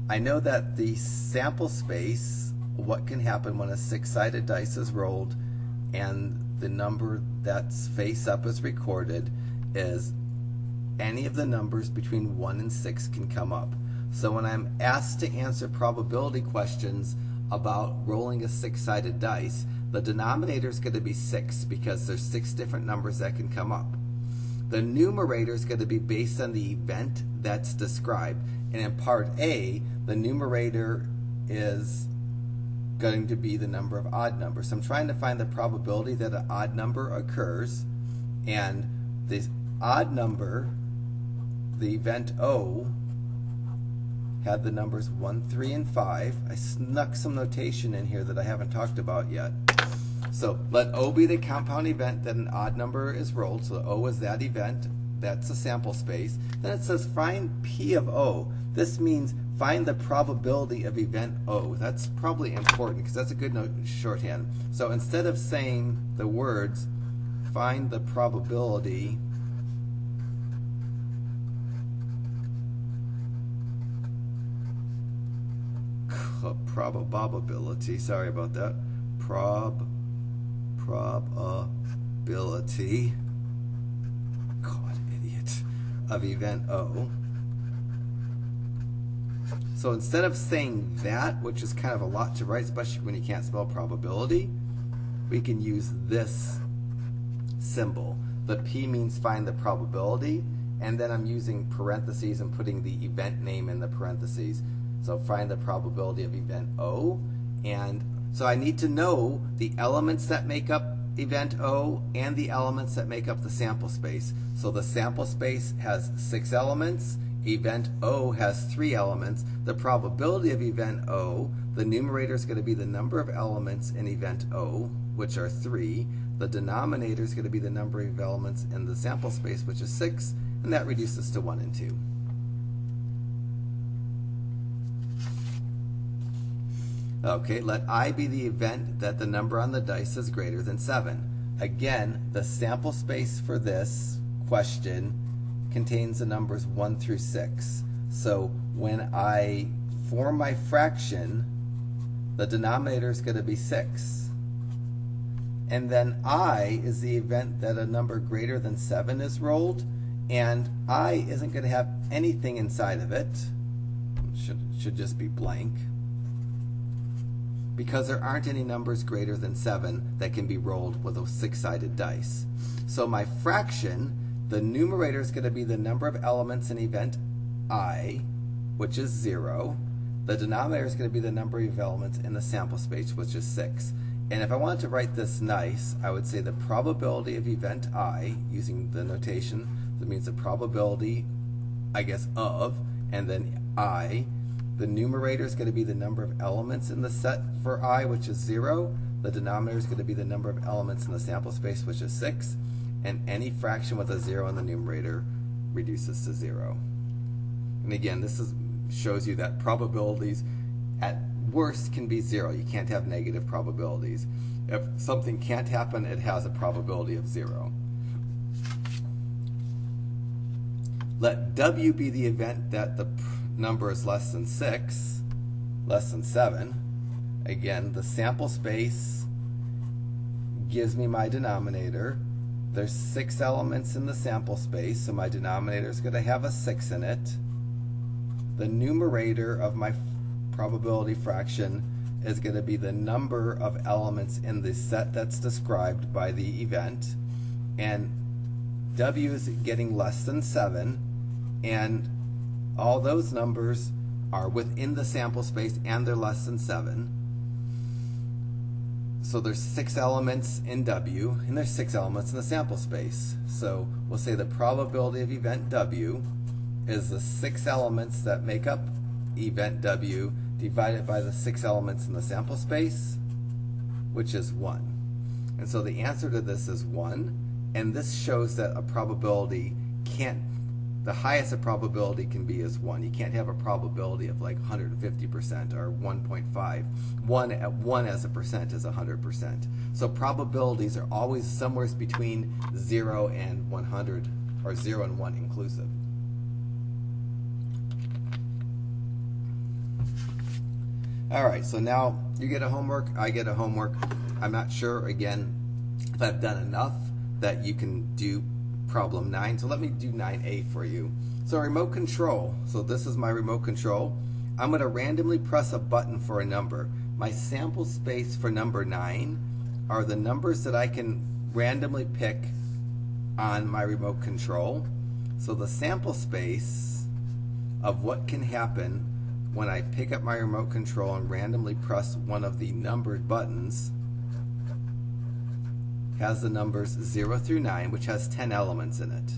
Speaker 1: I know that the sample space, what can happen when a 6-sided dice is rolled and the number that's face up is recorded, is any of the numbers between 1 and 6 can come up. So when I'm asked to answer probability questions about rolling a 6-sided dice, the denominator is going to be 6, because there's 6 different numbers that can come up. The numerator is going to be based on the event that's described. And in part A, the numerator is going to be the number of odd numbers. So I'm trying to find the probability that an odd number occurs, and the odd number, the event O, had the numbers 1, 3, and 5. I snuck some notation in here that I haven't talked about yet. So let O be the compound event that an odd number is rolled. So O is that event. That's a sample space. Then it says find P of O. This means find the probability of event O. That's probably important, because that's a good shorthand. So instead of saying the words find the probability probability, sorry about that, probability, God, idiot, of event O. So instead of saying that, which is kind of a lot to write, especially when you can't spell probability, we can use this symbol. The P means find the probability, and then I'm using parentheses and putting the event name in the parentheses. So find the probability of event O, and so I need to know the elements that make up event O and the elements that make up the sample space. So the sample space has 6 elements, event O has 3 elements. The probability of event O, the numerator is going to be the number of elements in event O, which are 3. The denominator is going to be the number of elements in the sample space, which is 6, and that reduces to 1 and 2. Okay, let I be the event that the number on the dice is greater than 7. Again, the sample space for this question contains the numbers 1 through 6. So when I form my fraction, the denominator is going to be 6. And then I is the event that a number greater than 7 is rolled, and I isn't going to have anything inside of it. Should just be blank. because there aren't any numbers greater than 7 that can be rolled with a 6-sided dice. So my fraction, the numerator is going to be the number of elements in event I, which is 0. The denominator is going to be the number of elements in the sample space, which is 6. And if I wanted to write this nice, I would say the probability of event I, using the notation that means the probability, I guess, of, and then I. The numerator is going to be the number of elements in the set for I, which is 0. The denominator is going to be the number of elements in the sample space, which is 6. And any fraction with a 0 in the numerator reduces to 0. And again, this shows you that probabilities at worst can be 0. You can't have negative probabilities. If something can't happen, it has a probability of 0. Let W be the event that the number is less than 6, less than 7. Again, the sample space gives me my denominator. There's 6 elements in the sample space, so my denominator is going to have a 6 in it. The numerator of my probability fraction is going to be the number of elements in the set that's described by the event, and W is getting less than 7, and all those numbers are within the sample space and they're less than 7. So there's 6 elements in W and there's 6 elements in the sample space. So we'll say the probability of event W is the 6 elements that make up event W divided by the 6 elements in the sample space, which is 1. And so the answer to this is 1, and this shows that a probability can't, the highest a probability can be is 1. You can't have a probability of like 150% or 1.5. 1 as a percent is 100%. So probabilities are always somewhere between 0 and 100, or 0 and 1 inclusive. All right, so now you get a homework, I get a homework. I'm not sure, again, if I've done enough that you can do problem 9. So let me do 9A for you. So remote control. So this is my remote control. I'm going to randomly press a button for a number. My sample space for number 9 are the numbers that I can randomly pick on my remote control. So the sample space of what can happen when I pick up my remote control and randomly press one of the numbered buttons has the numbers 0 through 9, which has 10 elements in it.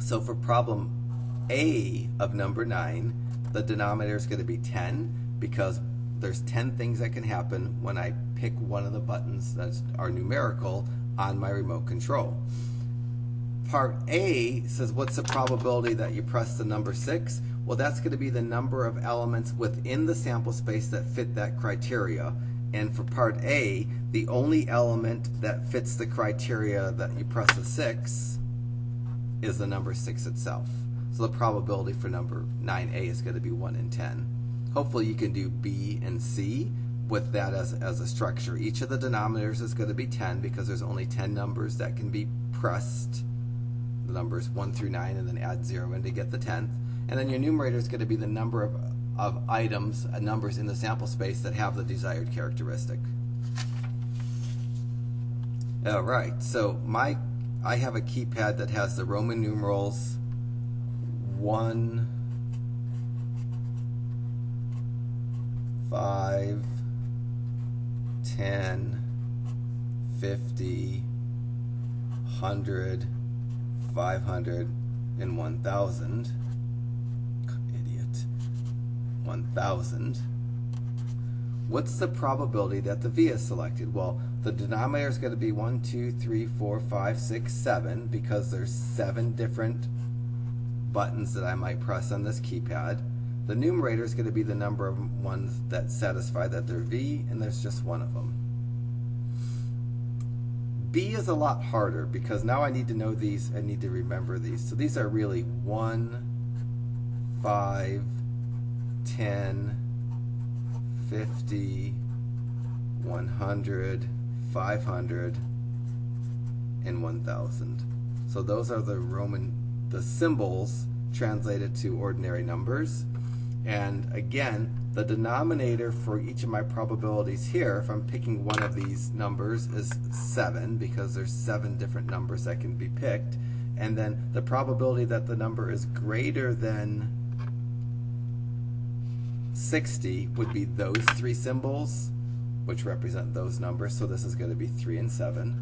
Speaker 1: So for problem A of number 9, the denominator is going to be 10 because there's 10 things that can happen when I pick one of the buttons that are numerical on my remote control. Part A says, what's the probability that you press the number 6? Well, that's going to be the number of elements within the sample space that fit that criteria. And for part A, the only element that fits the criteria that you press a 6 is the number 6 itself. So the probability for number 9A is going to be 1 in 10. Hopefully you can do B and C with that as a structure. Each of the denominators is going to be 10 because there's only 10 numbers that can be pressed. The numbers 1 through 9, and then add 0 in to get the 10th. And then your numerator is going to be the number of items, numbers in the sample space that have the desired characteristic. All right, so I have a keypad that has the Roman numerals 1, 5, 10, 50, 100, 500, and 1,000. Idiot. 1,000. What's the probability that the V is selected? Well, the denominator is going to be 1, 2, 3, 4, 5, 6, 7 because there's 7 different buttons that I might press on this keypad. The numerator is going to be the number of ones that satisfy that they're V, and there's just one of them. B is a lot harder because now I need to know these, I need to remember these. So these are really 1, 5, 10, 50, 100, 500, and 1,000. So those are the symbols translated to ordinary numbers. And again, the denominator for each of my probabilities here, if I'm picking one of these numbers, is 7, because there's 7 different numbers that can be picked. And then the probability that the number is greater than 60 would be those 3 symbols, which represent those numbers. So this is going to be 3 and 7.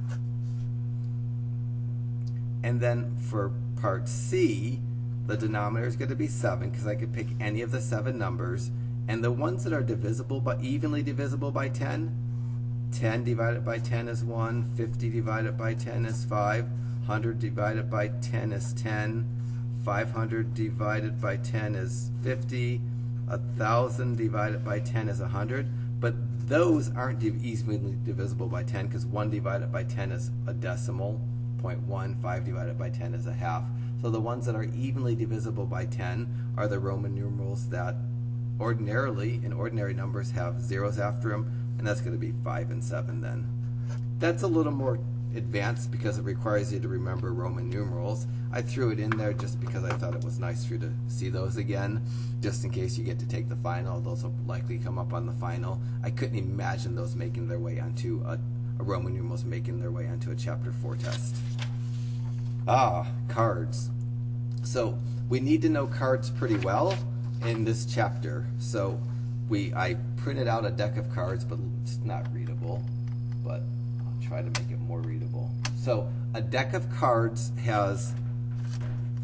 Speaker 1: And then for part C, the denominator is going to be 7, because I could pick any of the 7 numbers. And the ones that are divisible, but evenly divisible by 10, 10 divided by 10 is 1, 50 divided by 10 is 5, 100 divided by 10 is 10, 500 divided by 10 is 50, 1,000 divided by 10 is 100. But those aren't easily divisible by 10, because 1 divided by 10 is a decimal, 0.1, 5 divided by 10 is a half. So the ones that are evenly divisible by 10 are the Roman numerals that ordinarily, in ordinary numbers, have zeros after them, and that's going to be 5 and 7 then. That's a little more advanced because it requires you to remember Roman numerals. I threw it in there just because I thought it was nice for you to see those again, just in case you get to take the final. Those will likely come up on the final. I couldn't imagine those making their way onto a Roman numerals making their way onto a chapter 4 test. Cards. So we need to know cards pretty well in this chapter. So I printed out a deck of cards, but it's not readable, but I'll try to make it more readable. So a deck of cards has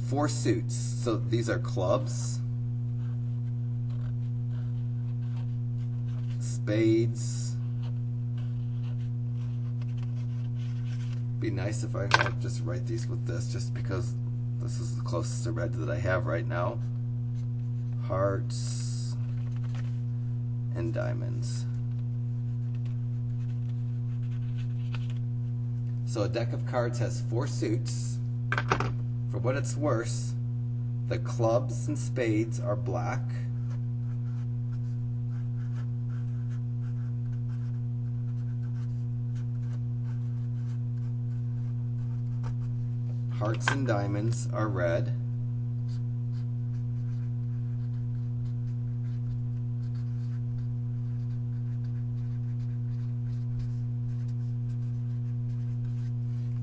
Speaker 1: 4 suits. So these are clubs, spades. Be nice if I could just write these with this, just because this is the closest to red that I have right now. Hearts and diamonds. So a deck of cards has 4 suits. For what it's worth, the clubs and spades are black. Hearts and diamonds are red.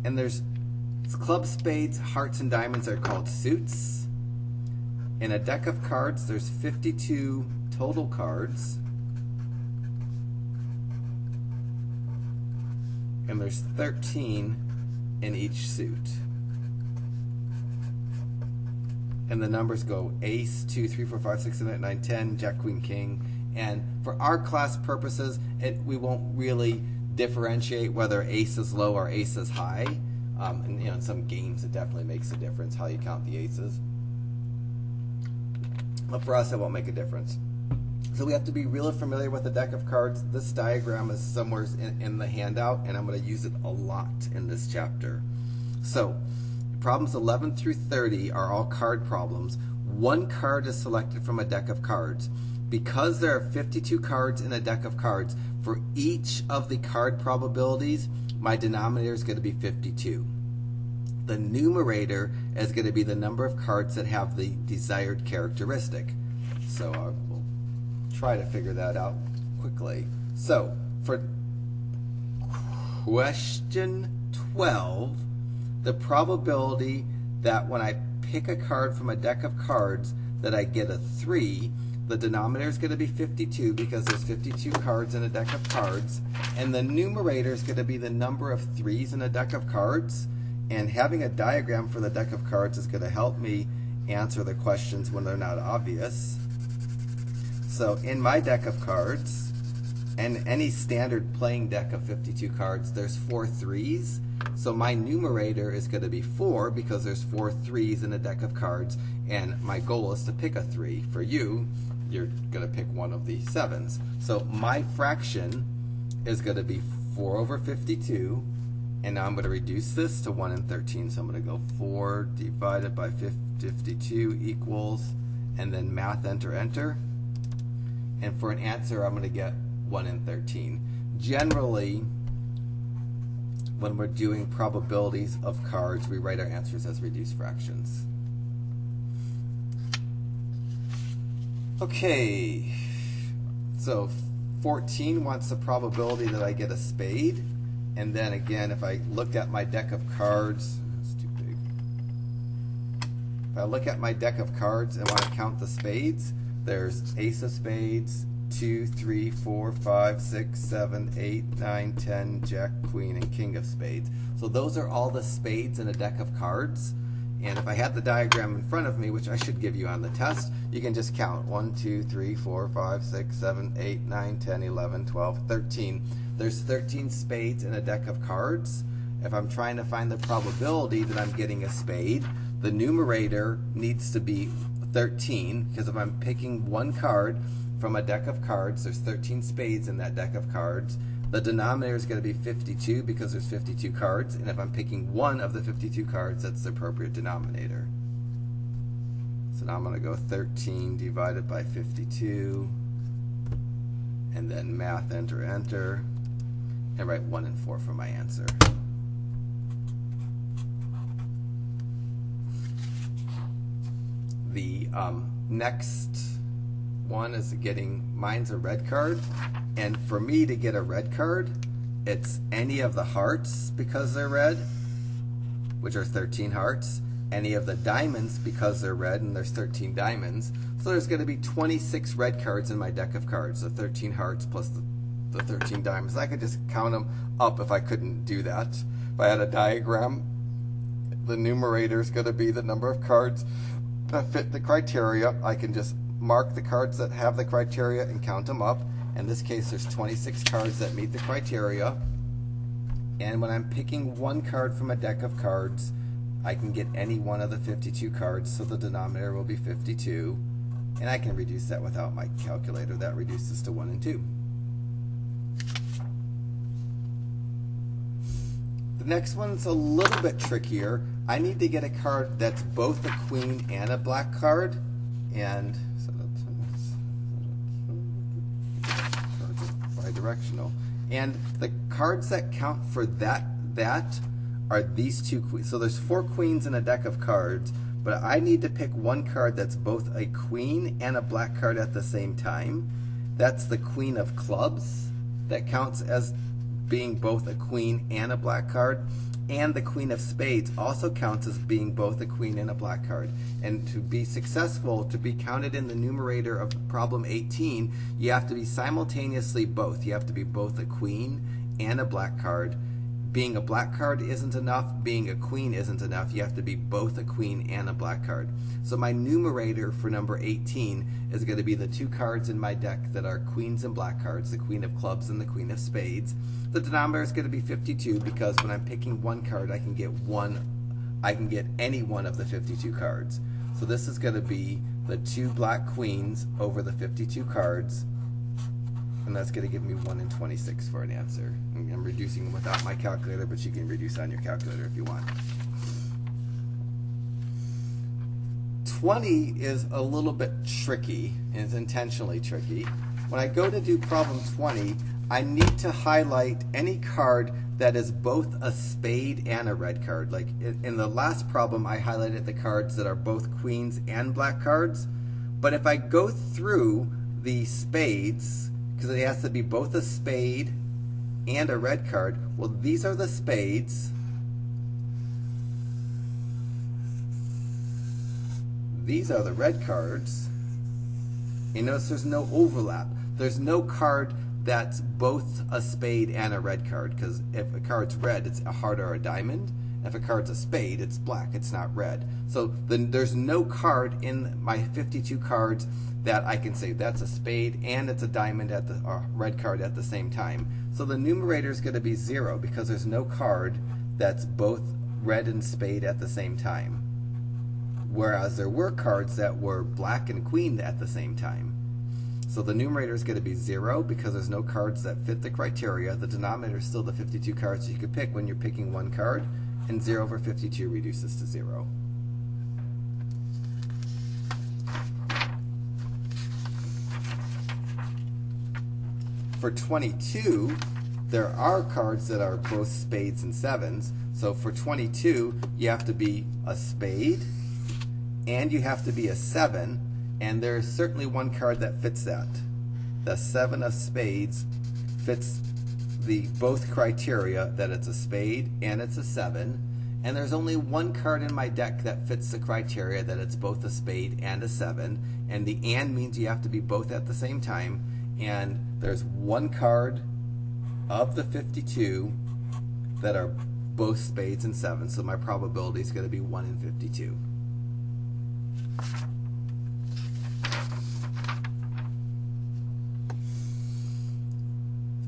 Speaker 1: And there's club, spades, hearts, and diamonds are called suits. In a deck of cards, there's 52 total cards. And there's 13 in each suit. And the numbers go ace, 2, 3, 4, 5, 6, 7, 8, 9, 10, jack, queen, king. And for our class purposes, we won't really differentiate whether ace is low or ace is high. And in some games, it definitely makes a difference how you count the aces. But for us, it won't make a difference. So we have to be really familiar with the deck of cards. This diagram is somewhere in the handout, and I'm going to use it a lot in this chapter. So problems 11 through 30 are all card problems. 1 card is selected from a deck of cards. Because there are 52 cards in a deck of cards, for each of the card probabilities, my denominator is going to be 52. The numerator is going to be the number of cards that have the desired characteristic. So we'll try to figure that out quickly. So for question 12, the probability that when I pick a card from a deck of cards that I get a 3, the denominator is going to be 52 because there's 52 cards in a deck of cards, and the numerator is going to be the number of 3s in a deck of cards. And having a diagram for the deck of cards is going to help me answer the questions when they're not obvious. So in my deck of cards, and any standard playing deck of 52 cards, there's 4 3s. So my numerator is going to be 4 because there's 4 3s in a deck of cards, and my goal is to pick a 3. For you, you're going to pick one of the 7s. So my fraction is going to be 4 over 52, and now I'm going to reduce this to 1 in 13. So I'm going to go 4 divided by 52 equals, and then math, enter, enter. And for an answer, I'm going to get 1 in 13. Generally, when we're doing probabilities of cards, we write our answers as reduced fractions. Okay, so 14 wants the probability that I get a spade, and then again, if I look at my deck of cards, it's too big. If I look at my deck of cards and want to count the spades, there's ace of spades, 2, 3, 4, 5, 6, 7, 8, 9, 10, jack, queen, and king of spades. So those are all the spades in a deck of cards. And if I had the diagram in front of me, which I should give you on the test, you can just count 1, 2, 3, 4, 5, 6, 7, 8, 9, 10, 11, 12, 13. There's 13 spades in a deck of cards. If I'm trying to find the probability that I'm getting a spade, the numerator needs to be 13, because if I'm picking one card from a deck of cards, there's 13 spades in that deck of cards. The denominator is going to be 52 because there's 52 cards, and if I'm picking one of the 52 cards, that's the appropriate denominator. So now I'm going to go 13 divided by 52, and then math, enter, enter, and write 1 and 4 for my answer. The next one is mine's a red card, and for me to get a red card, it's any of the hearts because they're red, which are 13 hearts, any of the diamonds because they're red, and there's 13 diamonds. So there's going to be 26 red cards in my deck of cards, so 13 hearts plus the 13 diamonds. I could just count them up if I couldn't do that. If I had a diagram, the numerator is going to be the number of cards that fit the criteria. I can just mark the cards that have the criteria and count them up. In this case, there's 26 cards that meet the criteria. And when I'm picking one card from a deck of cards, I can get any one of the 52 cards, so the denominator will be 52. And I can reduce that without my calculator. That reduces to 1 and 2. The next one's a little bit trickier. I need to get a card that's both a queen and a black card. And so that's bidirectional. And the cards that count for that are these two queens. So there's 4 queens in a deck of cards, but I need to pick one card that's both a queen and a black card at the same time. That's the queen of clubs. That counts as being both a queen and a black card. And the queen of spades also counts as being both a queen and a black card. And to be successful, to be counted in the numerator of problem 18, you have to be simultaneously both. You have to be both a queen and a black card. Being a black card isn't enough. Being a queen isn't enough. You have to be both a queen and a black card. So my numerator for number 18 is going to be the 2 cards in my deck that are queens and black cards, the queen of clubs and the queen of spades. The denominator is going to be 52 because when I'm picking one card, I can get any one of the 52 cards. So this is going to be the 2 black queens over the 52 cards, and that's going to give me 1 and 26 for an answer. I'm reducing without my calculator, but you can reduce on your calculator if you want. 20 is a little bit tricky, and it's intentionally tricky. When I go to do problem 20, I need to highlight any card that is both a spade and a red card. Like in the last problem, I highlighted the cards that are both queens and black cards. But if I go through the spades, because it has to be both a spade and a red card, well, these are the spades. These are the red cards. You notice there's no overlap. There's no card that's both a spade and a red card, because if a card's red, it's a heart or a diamond. If a card's a spade, it's black, it's not red. So then there's no card in my 52 cards that I can say that's a spade and it's a diamond at the red card at the same time. So the numerator is going to be 0 because there's no card that's both red and spade at the same time. Whereas there were cards that were black and queen at the same time. So the numerator is going to be 0 because there's no cards that fit the criteria. The denominator is still the 52 cards you could pick when you're picking one card, and 0 over 52 reduces to 0. For 22, there are cards that are both spades and sevens. So for 22, you have to be a spade, and you have to be a 7, and there's certainly one card that fits that. The 7 of spades fits the both criteria that it's a spade and it's a 7, and there's only one card in my deck that fits the criteria that it's both a spade and a 7, and the and means you have to be both at the same time, and there's one card of the 52 that are both spades and 7, so my probability is going to be 1 in 52.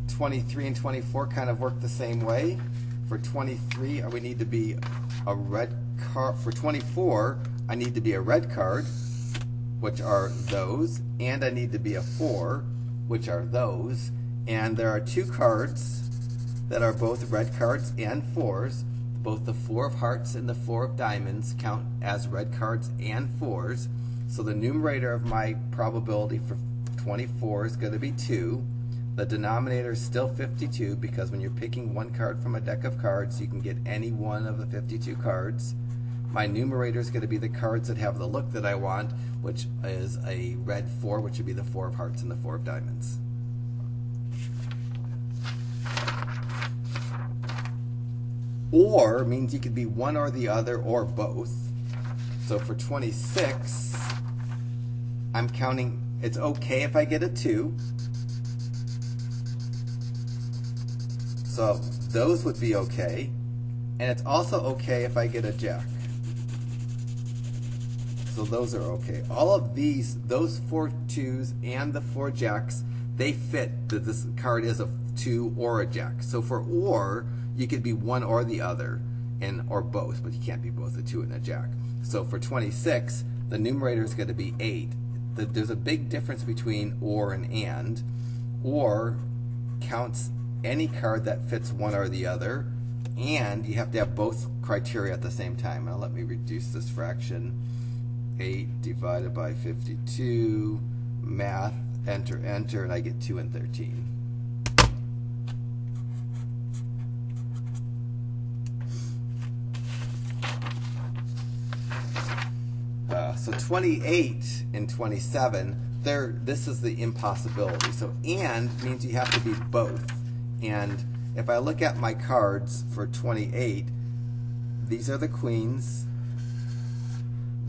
Speaker 1: '23 and 24 kind of work the same way. For 23, we need to be a red card. For 24, I need to be a red card, which are those, and I need to be a 4, which are those. And there are two cards that are both red cards and 4s. Both the 4 of hearts and the 4 of diamonds count as red cards and 4s. So the numerator of my probability for 24 is going to be 2. The denominator is still 52 because when you're picking one card from a deck of cards, you can get any one of the 52 cards. My numerator is going to be the cards that have the look that I want, which is a red 4, which would be the 4 of hearts and the 4 of diamonds. Or means you could be one or the other or both. So for 26, I'm counting, it's okay if I get a 2. So those would be okay. And it's also okay if I get a jack. So those are okay. All of these, those 4 2s and the 4 jacks, they fit that this card is a 2 or a jack. So for or, you could be one or the other, or both, but you can't be both a 2 and a jack. So for 26, the numerator is going to be 8. There's a big difference between or and. Or counts any card that fits one or the other, and you have to have both criteria at the same time. Now let me reduce this fraction. 8 divided by 52, math, enter, enter, and I get 2 and 13. So 28 and 27, this is the impossibility. So and means you have to be both. And if I look at my cards for 28, these are the queens,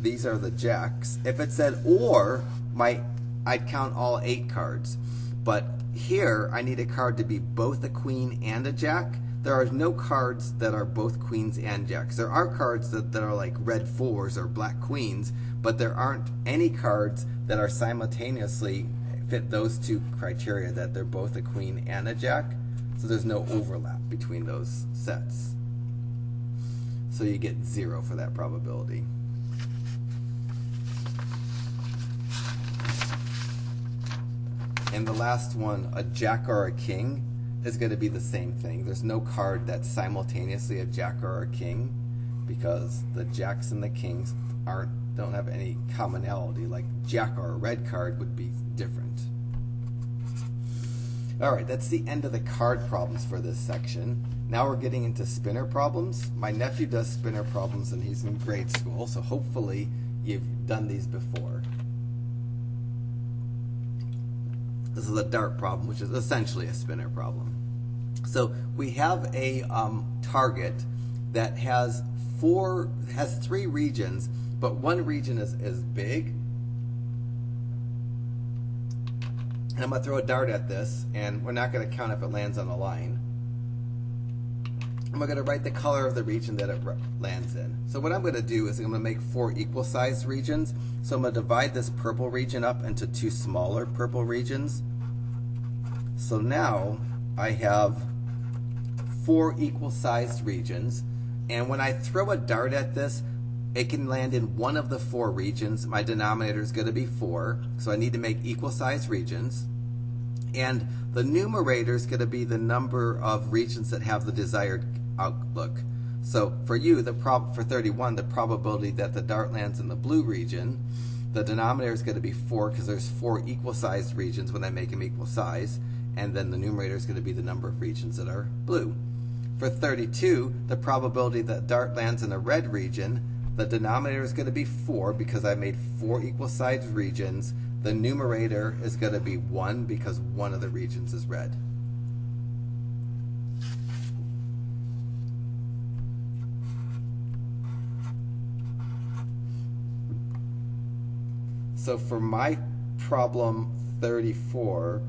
Speaker 1: these are the jacks. If it said or, I'd count all 8 cards. But here, I need a card to be both a queen and a jack. There are no cards that are both queens and jacks. There are cards that are like red 4s or black queens, but there aren't any cards that are simultaneously fit those two criteria, that they're both a queen and a jack. So there's no overlap between those sets. So you get 0 for that probability. And the last one, a jack or a king, is going to be the same thing. There's no card that's simultaneously a jack or a king, because the jacks and the kings don't have any commonality. Like jack or a red card would be different. Alright, that's the end of the card problems for this section. Now we're getting into spinner problems. My nephew does spinner problems and he's in grade school, so hopefully you've done these before. This is a dart problem, which is essentially a spinner problem. So we have a target that has 3 regions, but one region is big. And I'm going to throw a dart at this, and we're not going to count if it lands on a line. And we're going to write the color of the region that it lands in. So what I'm going to do is I'm going to make 4 equal-sized regions. So I'm going to divide this purple region up into 2 smaller purple regions. So now I have 4 equal-sized regions, and when I throw a dart at this, it can land in one of the 4 regions. My denominator is going to be 4, so I need to make equal-sized regions. And the numerator is going to be the number of regions that have the desired outlook. So for you, for 31, the probability that the dart lands in the blue region, the denominator is going to be 4 because there's 4 equal-sized regions when I make them equal size, and then the numerator is going to be the number of regions that are blue. For 32, the probability that dart lands in a red region, The denominator is going to be 4 because I made 4 equal sized regions. The numerator is going to be 1 because one of the regions is red. So for my problem 34,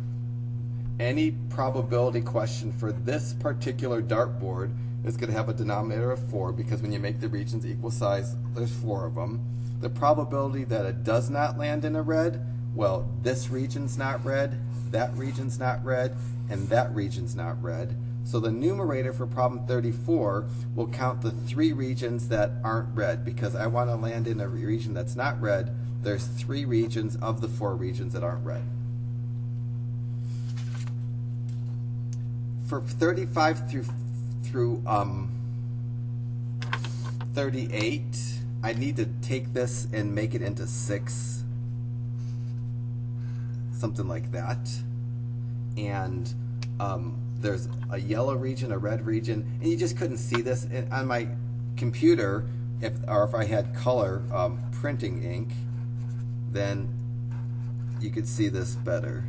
Speaker 1: any probability question for this particular dartboard is going to have a denominator of 4 because when you make the regions equal size, there's 4 of them. The probability that it does not land in a red, well, this region's not red, that region's not red, and that region's not red. So the numerator for problem 34 will count the 3 regions that aren't red because I want to land in a region that's not red. There's 3 regions of the 4 regions that aren't red. For 35 through 38, I need to take this and make it into 6, something like that. And there's a yellow region, a red region, and you just couldn't see this on my computer. If I had color printing ink, then you could see this better.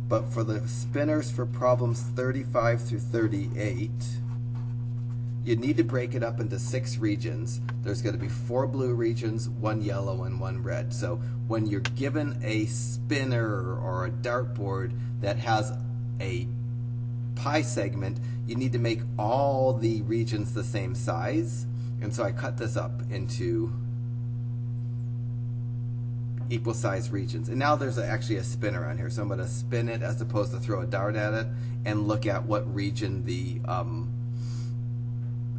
Speaker 1: But for the spinners for problems 35 through 38, you need to break it up into 6 regions. There's going to be 4 blue regions, 1 yellow, and 1 red. So when you're given a spinner or a dartboard that has a pie segment, you need to make all the regions the same size. And so I cut this up into equal size regions. And now there's actually a spinner on here. So I'm going to spin it as opposed to throw a dart at it and look at what region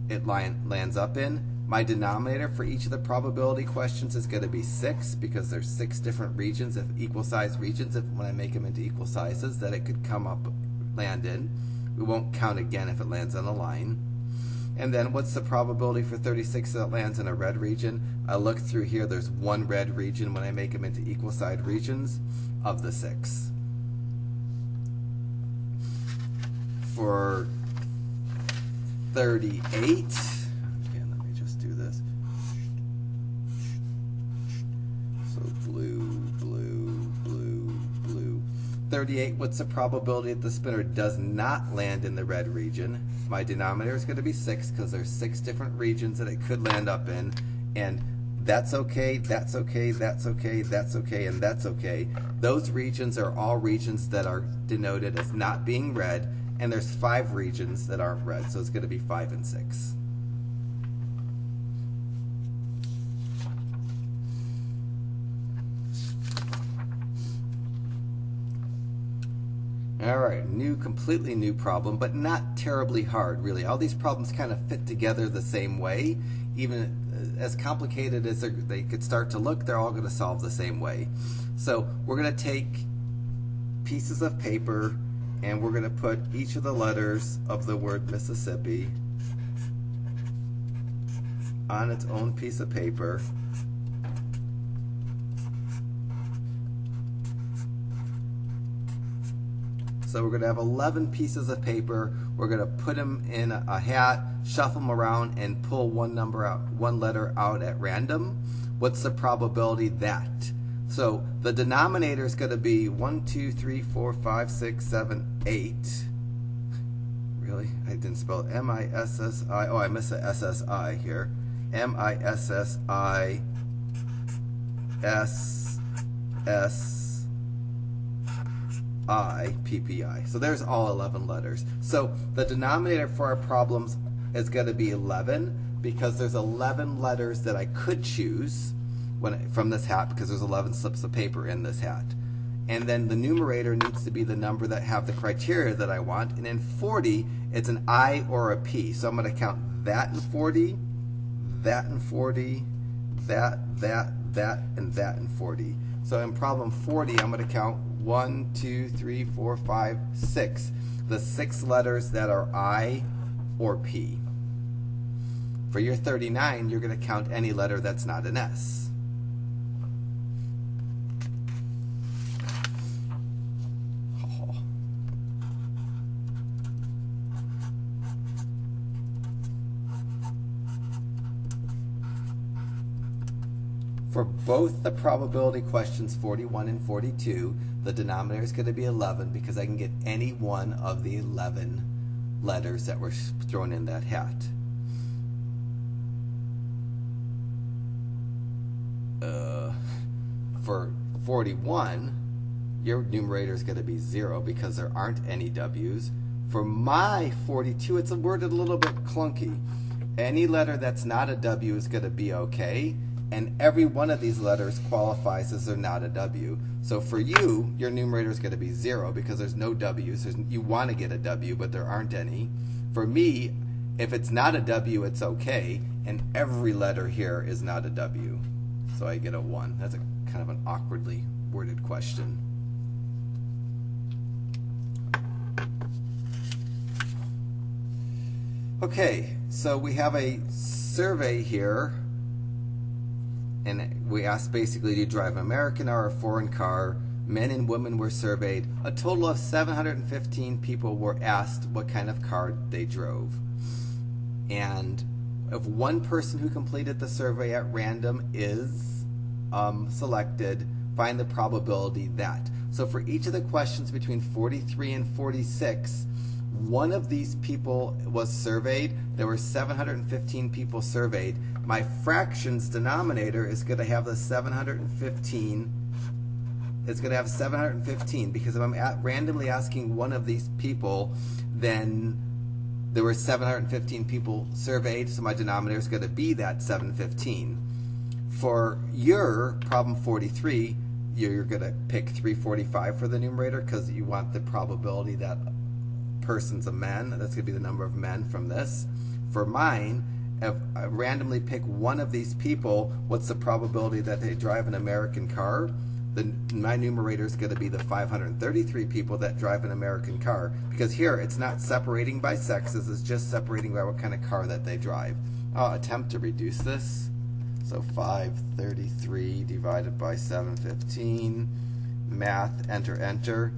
Speaker 1: it lands up in. My denominator for each of the probability questions is going to be 6 because there's 6 different regions, if equal size regions, when I make them into equal sizes, that it could land in. We won't count again if it lands on a line. And then what's the probability for 36 that it lands in a red region? I look through here, there's 1 red region when I make them into equal sized regions of the 6. For 38, again, let me just do this. So blue, blue, blue, blue. 38, what's the probability that the spinner does not land in the red region? My denominator is going to be 6 because there's 6 different regions that it could land up in, and that's okay, that's okay, that's okay, that's okay, and that's okay. Those regions are all regions that are denoted as not being red, and there's 5 regions that aren't red, so it's going to be 5 and 6. All right, completely new problem, but not terribly hard, really. All these problems kind of fit together the same way. Even as complicated as they could start to look, they're all going to solve the same way. So we're going to take pieces of paper, and we're going to put each of the letters of the word Mississippi on its own piece of paper. So we're going to have 11 pieces of paper. We're going to put them in a hat, shuffle them around, and pull one letter out at random. What's the probability that? So the denominator is going to be 1, 2, 3, 4, 5, 6, 7, 8. Really? I didn't spell it. M-I-S-S-I. Oh, I missed the S-S-I here. M-I-S-S-I, P-P-I. So there's all 11 letters. So the denominator for our problems is going to be 11 because there's 11 letters that I could choose from this hat because there's 11 slips of paper in this hat. And then the numerator needs to be the number that have the criteria that I want. And in 40, it's an I or a P. So I'm going to count that in 40, that in 40, that, and that in 40. So in problem 40, I'm going to count 1, 2, 3, 4, 5, 6. The 6 letters that are I or P. For your 39, you're going to count any letter that's not an S. For both the probability questions 41 and 42, the denominator is going to be 11 because I can get any one of the 11 letters that were thrown in that hat. For 41, your numerator is going to be 0 because there aren't any W's. For my 42, it's worded a little bit clunky. Any letter that's not a W is going to be okay, and every one of these letters qualifies as they're not a W. So for you, your numerator is going to be 0 because there's no W's. You want to get a W, but there aren't any. For me, if it's not a W, it's okay, and every letter here is not a W. So I get a 1. That's a kind of an awkwardly worded question. Okay, so we have a survey here, and we asked basically, do you drive an American or a foreign car? Men and women were surveyed. A total of 715 people were asked what kind of car they drove. And if one person who completed the survey at random is selected, find the probability that. So for each of the questions between 43 and 46, one of these people was surveyed. There were 715 people surveyed. My fractions denominator is going to have the 715. It's going to have 715 because if I'm randomly asking one of these people, then there were 715 people surveyed, so my denominator is going to be that 715. For your problem 43, you're going to pick 345 for the numerator because you want the probability that person's a man. That's going to be the number of men from this. For mine, if I randomly pick one of these people, what's the probability that they drive an American car? My numerator is going to be the 533 people that drive an American car, because here it's not separating by sexes, it's just separating by what kind of car that they drive. I'll attempt to reduce this. So 533 divided by 715, math, enter, enter,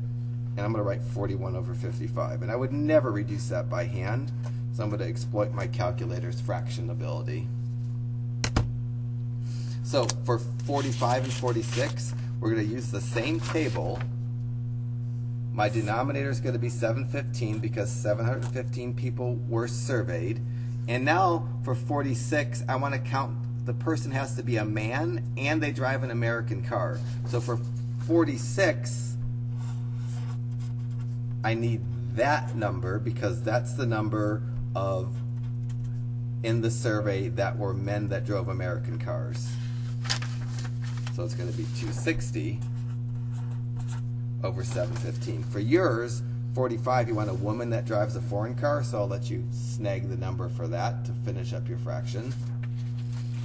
Speaker 1: and I'm going to write 41 over 55. And I would never reduce that by hand, so I'm going to exploit my calculator's fraction ability. So for 45 and 46, we're going to use the same table. My denominator is going to be 715 because 715 people were surveyed. And now for 46, I want to count the person has to be a man and they drive an American car. So for 46, I need that number because that's the number of in the survey that were men that drove American cars. So it's going to be 260 over 715. For yours, 45, you want a woman that drives a foreign car, so I'll let you snag the number for that to finish up your fraction.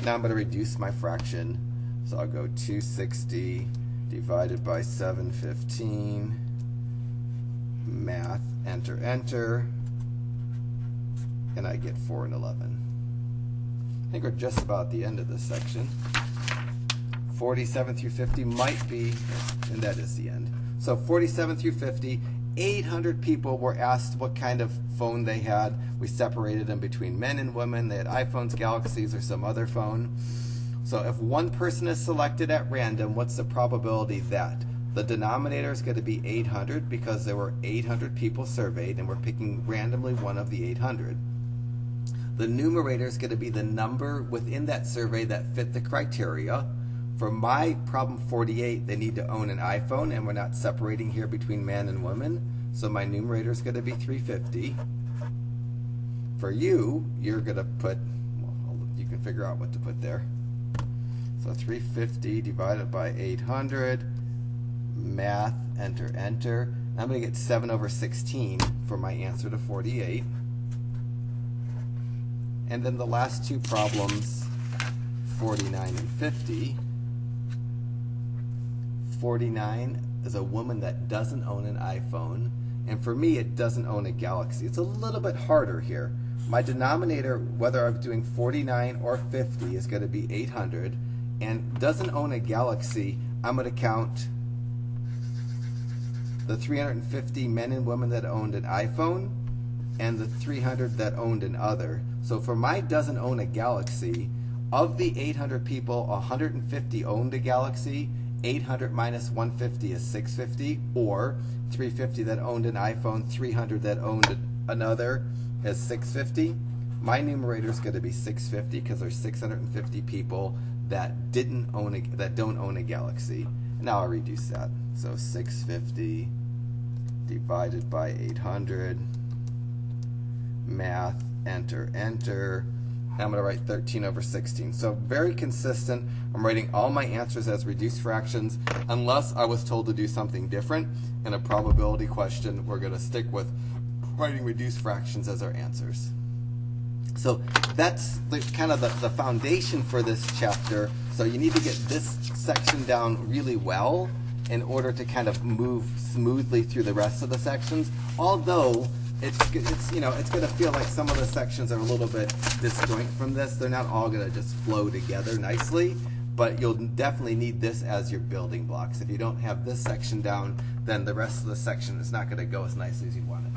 Speaker 1: Now I'm going to reduce my fraction, so I'll go 260 divided by 715, math, enter, enter, and I get 4 and 11. I think we're just about at the end of this section. 47 through 50 might be, and that is the end. So 47 through 50, 800 people were asked what kind of phone they had. We separated them between men and women. They had iPhones, Galaxies, or some other phone. So if one person is selected at random, what's the probability that? The denominator is going to be 800 because there were 800 people surveyed and we're picking randomly one of the 800. The numerator is going to be the number within that survey that fit the criteria. For my problem 48, they need to own an iPhone, and we're not separating here between man and woman, so my numerator is going to be 350. For you, you're going to put, well, you can figure out what to put there. So 350 divided by 800, math, enter, enter. I'm going to get 7 over 16 for my answer to 48. And then the last two problems, 49 and 50. 49 is a woman that doesn't own an iPhone, and for me it doesn't own a Galaxy. It's a little bit harder here. My denominator, whether I'm doing 49 or 50, is going to be 800, and doesn't own a Galaxy, I'm going to count the 350 men and women that owned an iPhone and the 300 that owned an other. So for my doesn't own a Galaxy, of the 800 people, 150 owned a Galaxy, 800 minus 150 is 650, or 350 that owned an iPhone, 300 that owned another is 650. My numerator is going to be 650 because there's 650 people that don't own a Galaxy. Now I'll reduce that. So 650 divided by 800, math, enter, enter. I'm going to write 13 over 16. So very consistent. I'm writing all my answers as reduced fractions unless I was told to do something different. In a probability question, we're going to stick with writing reduced fractions as our answers. So that's kind of the foundation for this chapter. So you need to get this section down really well in order to kind of move smoothly through the rest of the sections. Although it's going to feel like some of the sections are a little bit disjoint from this. They're not all going to just flow together nicely, but you'll definitely need this as your building blocks. If you don't have this section down, then the rest of the section is not going to go as nicely as you'd want it.